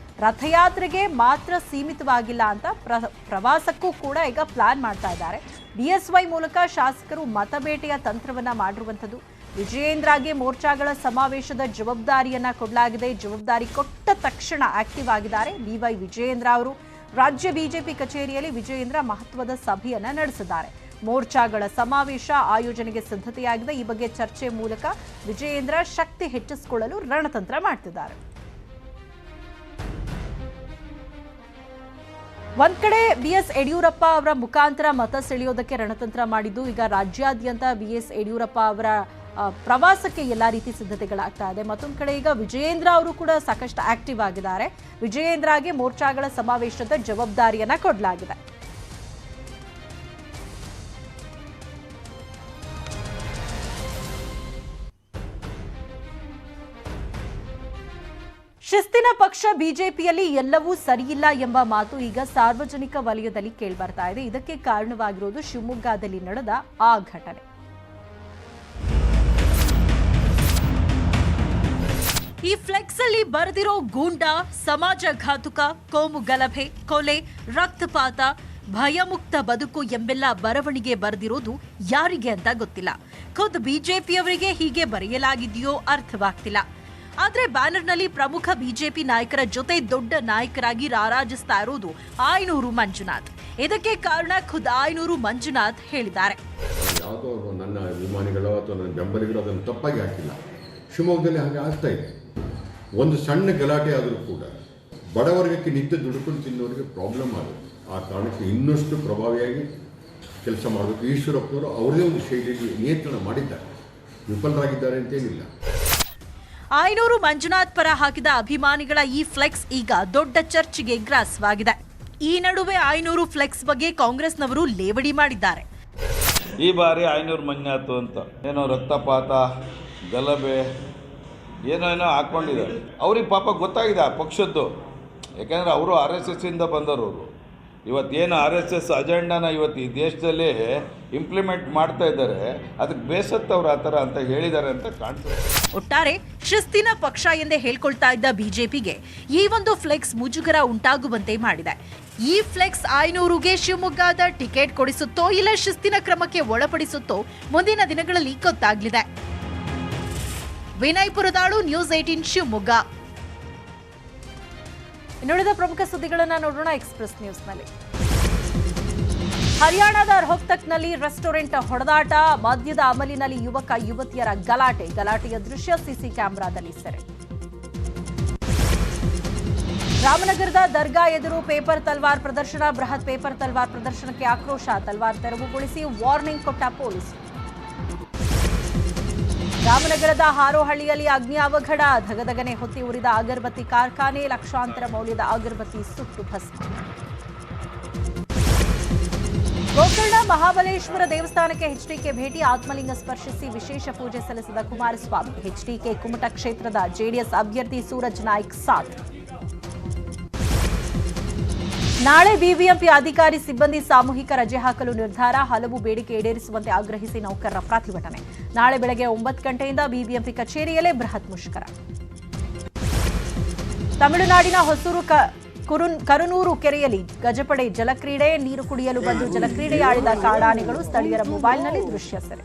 ರಥಯಾತ್ರೆಗೆ ಮಾತ್ರ ಸೀಮಿತವಾಗಿಲ್ಲ ಅಂತ ಪ್ರವಾಸಕ್ಕೂ ಕೂಡ ಈಗ ಪ್ಲಾನ್ ಮಾಡ್ತಾ ಇದ್ದಾರೆ. BSY ಮೂಲಕ ಶಾಸಕರು ಮತಬೇಟೆಯ ತಂತ್ರವನ್ನ ಮಾಡಿರುವಂಥದ್ದು. ವಿಜಯೇಂದ್ರಗೆ ಮೋರ್ಚಾಗಳ ಸಮಾವೇಶದ ಜವಾಬ್ದಾರಿಯನ್ನ ಕೊಡಲಾಗಿದೆ. ಜವಾಬ್ದಾರಿ ಕೊಟ್ಟ ತಕ್ಷಣ ಆಕ್ಟಿವ್ ಆಗಿದ್ದಾರೆ BY ವಿಜಯೇಂದ್ರ ಅವರು. ರಾಜ್ಯ ಬಿಜೆಪಿ ಕಚೇರಿಯಲ್ಲಿ ವಿಜಯೇಂದ್ರ ಮಹತ್ವದ ಸಭೆಯನ್ನ ನಡೆಸಿದ್ದಾರೆ. ಮೋರ್ಚಾಗಳ ಸಮಾವೇಶ ಆಯೋಜನೆಗೆ ಸಿದ್ಧತೆಯಾಗಿದೆ. ಈ ಬಗ್ಗೆ ಚರ್ಚೆ ಮೂಲಕ ವಿಜಯೇಂದ್ರ ಶಕ್ತಿ ಹೆಚ್ಚಿಸಿಕೊಳ್ಳಲು ರಣತಂತ್ರ ಮಾಡ್ತಿದ್ದಾರೆ. ಒಂದ್ ಕಡೆ BS ಯಡಿಯೂರಪ್ಪ ಅವರ ಮುಖಾಂತರ ಮತ ಸೆಳೆಯೋದಕ್ಕೆ ರಣತಂತ್ರ ಮಾಡಿದ್ದು, ಈಗ ರಾಜ್ಯಾದ್ಯಂತ BS ಯಡಿಯೂರಪ್ಪ ಅವರ ಪ್ರವಾಸಕ್ಕೆ ಎಲ್ಲಾ ರೀತಿ ಸಿದ್ಧತೆಗಳಾಗ್ತಾ ಇದೆ. ಮತ್ತೊಂದು ಕಡೆ ಈಗ ವಿಜಯೇಂದ್ರ ಅವರು ಕೂಡ ಸಾಕಷ್ಟು ಆಕ್ಟಿವ್ ಆಗಿದ್ದಾರೆ. ವಿಜಯೇಂದ್ರಗೆ ಮೋರ್ಚಾಗಳ ಸಮಾವೇಶದ ಜವಾಬ್ದಾರಿಯನ್ನ ಕೊಡಲಾಗಿದೆ. ಶಿಸ್ತಿನ ಪಕ್ಷ ಬಿಜೆಪಿಯಲ್ಲಿ ಎಲ್ಲವೂ ಸರಿಯಿಲ್ಲ ಎಂಬ ಮಾತು ಈಗ ಸಾರ್ವಜನಿಕ ವಲಯದಲ್ಲಿ ಕೇಳಿಬರ್ತಾ ಇದೆ. ಇದಕ್ಕೆ ಕಾರಣವಾಗಿರುವುದು ಶಿವಮೊಗ್ಗದಲ್ಲಿ ನಡೆದ ಆ ಘಟನೆ. ಈ ಫ್ಲೆಕ್ಸ್ ಅಲ್ಲಿ ಬರೆದಿರೋ ಗೂಂಡಾ, ಸಮಾಜ ಘಾತುಕ, ಕೋಮು ಗಲಭೆ, ಕೊಲೆ, ರಕ್ತಪಾತ, ಭಯಮುಕ್ತ ಬದುಕು ಎಂಬೆಲ್ಲ ಬರವಣಿಗೆ ಬರೆದಿರೋದು ಯಾರಿಗೆ ಅಂತ ಗೊತ್ತಿಲ್ಲ. ಖುದ್ ಬಿಜೆಪಿಯವರಿಗೆ ಹೀಗೆ ಬರೆಯಲಾಗಿದೆಯೋ ಅರ್ಥವಾಗ್ತಿಲ್ಲ. ಆದ್ರೆ ಬ್ಯಾನರ್ನಲ್ಲಿ ಪ್ರಮುಖ ಬಿಜೆಪಿ ನಾಯಕರ ಜೊತೆ ದೊಡ್ಡ ನಾಯಕರಾಗಿ ರಾರಾಜಿಸ್ತಾ ಇರೋದು ಆಯನೂರು ಮಂಜುನಾಥ್. ಇದಕ್ಕೆ ಕಾರಣ ಖುದ್ ಆಯನೂರು ಮಂಜುನಾಥ್ ಹೇಳಿದ್ದಾರೆ. ಯಾವುದೋ ನನ್ನ ಅಭಿಮಾನಿಗಳು ಅಥವಾ ನನ್ನ ಬೆಂಬಲಿಗರು ಅದನ್ನು ತಪ್ಪಾಗಿ ಹಾಕಿಲ್ಲ. ಶಿವಮೊಗ್ಗದಲ್ಲಿ ಹಾಗೆ ಆಗ್ತಾ ಇದೆ. ಒಂದು ಸಣ್ಣ ಗಲಾಟೆ ಆದರೂ ಕೂಡ ಬಡವರ್ಗಕ್ಕೆ ನಿತ್ಯ ದುಡ್ಕೊಂಡು ತಿನ್ನೋರಿಗೆ ಪ್ರಾಬ್ಲಮ್ ಆಗುತ್ತೆ. ಆ ಕಾರಣಕ್ಕೆ ಇನ್ನಷ್ಟು ಪ್ರಭಾವಿಯಾಗಿ ಕೆಲಸ ಮಾಡಬೇಕು. ಈಶ್ವರಪ್ಪನವರು ಅವರದೇ ಒಂದು ಶೈಲಿಯಲ್ಲಿ ನಿಯಂತ್ರಣ ಮಾಡಿದ್ದಾರೆ, ವಿಫಲರಾಗಿದ್ದಾರೆ ಅಂತೇನಿಲ್ಲ. ಆಯನೂರು ಮಂಜುನಾಥ್ ಪರ ಹಾಕಿದ ಅಭಿಮಾನಿಗಳ ಈ ಫ್ಲೆಕ್ಸ್ ಈಗ ದೊಡ್ಡ ಚರ್ಚೆಗೆ ಗ್ರಾಸವಾಗಿದೆ. ಈ ನಡುವೆ ಆಯನೂರು ಫ್ಲೆಕ್ಸ್ ಬಗ್ಗೆ ಕಾಂಗ್ರೆಸ್ನವರು ಲೇವಡಿ ಮಾಡಿದ್ದಾರೆ. ಈ ಬಾರಿ ಆಯನೂರು ಮಂಜುನಾಥ್ ಅಂತ ಏನೋ ರಕ್ತಪಾತ, ಗಲಭೆ ಏನೋ ಹಾಕ್ಕೊಂಡಿದ್ದಾರೆ. ಅವ್ರಿಗೆ ಪಾಪ ಗೊತ್ತಾಗಿದೆ ಆ ಪಕ್ಷದ್ದು. ಯಾಕೆಂದರೆ ಅವರು RSS ಇಂದ ಬಂದವರು. ಇವತ್ತೇನು RSS ಅಜೆಂಡಾನ ಇವತ್ತು ಈ ದೇಶದಲ್ಲಿ ಇಂಪ್ಲಿಮೆಂಟ್ ಮಾಡ್ತಾ ಇದ್ದಾರೆ, ಅದಕ್ಕೆ ಬೇಸತ್ತವ್ರು ಆ ಥರ ಅಂತ ಹೇಳಿದ್ದಾರೆ ಅಂತ ಕಾಣ್ತದೆ. ಒಟ್ಟಾರೆ ಶಿಸ್ತಿನ ಪಕ್ಷ ಎಂದೇ ಹೇಳ್ಕೊಳ್ತಾ ಇದ್ದ ಬಿಜೆಪಿಗೆ ಈ ಒಂದು ಫ್ಲೆಕ್ಸ್ ಮುಜುಗರ ಉಂಟಾಗುವಂತೆ ಮಾಡಿದೆ. ಈ ಫ್ಲೆಕ್ಸ್ ಆಯನೂರುಗೆ ಶಿವಮೊಗ್ಗದ ಟಿಕೆಟ್ ಕೊಡಿಸುತ್ತೋ ಇಲ್ಲ ಶಿಸ್ತಿನ ಕ್ರಮಕ್ಕೆ ಒಳಪಡಿಸುತ್ತೋ ಮುಂದಿನ ದಿನಗಳಲ್ಲಿ ಗೊತ್ತಾಗಲಿದೆ. ವಿನಯ್ ಪುರದಾಳು, ನ್ಯೂಸ್ 18 ಶಿವಮೊಗ್ಗ. ಇನ್ನುಳಿದ ಪ್ರಮುಖ ಸುದ್ದಿಗಳನ್ನು ನೋಡೋಣ ಎಕ್ಸ್‌ಪ್ರೆಸ್ ನ್ಯೂಸ್ನಲ್ಲಿ. ಹರಿಯಾಣದ ರೋಹ್ತಕ್ನಲ್ಲಿ ರೆಸ್ಟೋರೆಂಟ್ ಹೊಡೆದಾಟ, ಮದ್ಯದ ಅಮಲಿನಲ್ಲಿ ಯುವಕ ಯುವತಿಯರ ಗಲಾಟೆಯ ದೃಶ್ಯ ಸಿಸಿ ಕ್ಯಾಮೆರಾದಲ್ಲಿ ಸೆರೆ. ರಾಮನಗರದ ದರ್ಗಾ ಎದುರು ಪೇಪರ್ ತಲ್ವಾರ್ ಪ್ರದರ್ಶನ, ಬೃಹತ್ ಪೇಪರ್ ತಲ್ವಾರ್ ಪ್ರದರ್ಶನಕ್ಕೆ ಆಕ್ರೋಶ, ತಲ್ವಾರ್ ತೆರವುಗೊಳಿಸಿ ವಾರ್ನಿಂಗ್ ಕೊಟ್ಟ ಪೊಲೀಸರು. ರಾಮನಗರದ ಹಾರೋಹಳ್ಳಿಯಲ್ಲಿ ಅಗ್ನಿ ಅವಘಡ, ಧಗಧಗನೆ ಹೊತ್ತಿ ಉರಿದ ಅಗರಬತ್ತಿ ಕಾರ್ಖಾನೆ, ಲಕ್ಷಾಂತರ ಮೌಲ್ಯದ ಅಗರಬತ್ತಿ ಸುಟ್ಟು ಭಸ್ಮ. ಗೋಕರ್ಣ ಮಹಾಬಲೇಶ್ವರ ದೇವಸ್ಥಾನಕ್ಕೆ ಎಚ್ಡಿಕೆ ಭೇಟಿ, ಆತ್ಮಲಿಂಗ ಸ್ಪರ್ಶಿಸಿ ವಿಶೇಷ ಪೂಜೆ ಸಲ್ಲಿಸಿದ ಕುಮಾರಸ್ವಾಮಿ. ಎಚ್ಡಿಕೆ ಕುಮಟ ಕ್ಷೇತ್ರದ ಜೆಡಿಎಸ್ ಅಭ್ಯರ್ಥಿ ಸೂರಜ್ ನಾಯ್ಕ್ ಸಾಥ್. ನಾಳೆ ಬಿಬಿಎಂಪಿ ಅಧಿಕಾರಿ ಸಿಬ್ಬಂದಿ ಸಾಮೂಹಿಕ ರಜೆ ಹಾಕಲು ನಿರ್ಧಾರ, ಹಲವು ಬೇಡಿಕೆ ಈಡೇರಿಸುವಂತೆ ಆಗ್ರಹಿಸಿ ನೌಕರರ ಪ್ರತಿಭಟನೆ. ನಾಳೆ ಬೆಳಗ್ಗೆ 9 ಗಂಟೆಯಿಂದ ಬಿಬಿಎಂಪಿ ಕಚೇರಿಯಲ್ಲೇ ಬೃಹತ್ ಮುಷ್ಕರ. ತಮಿಳುನಾಡಿನ ಹೊಸೂರು ಕರುನೂರು ಕೆರೆಯಲ್ಲಿ ಗಜಪಡೆ ಜಲಕ್ರೀಡೆ, ನೀರು ಕುಡಿಯಲು ಬಂದು ಜಲಕ್ರೀಡೆಯಾಡಿದ ಕಾಡಾನೆಗಳು, ಸ್ಥಳೀಯರ ಮೊಬೈಲ್ನಲ್ಲಿ ದೃಶ್ಯ ಸೆರೆ.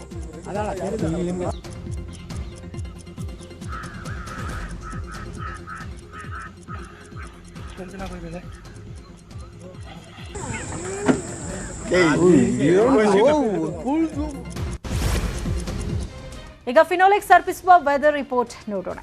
ಈಗ ಫಿನೋಲೆಕ್ಸ್ ಅರ್ಪಿಸುವ ವೆದರ್ ರಿಪೋರ್ಟ್ ನೋಡೋಣ.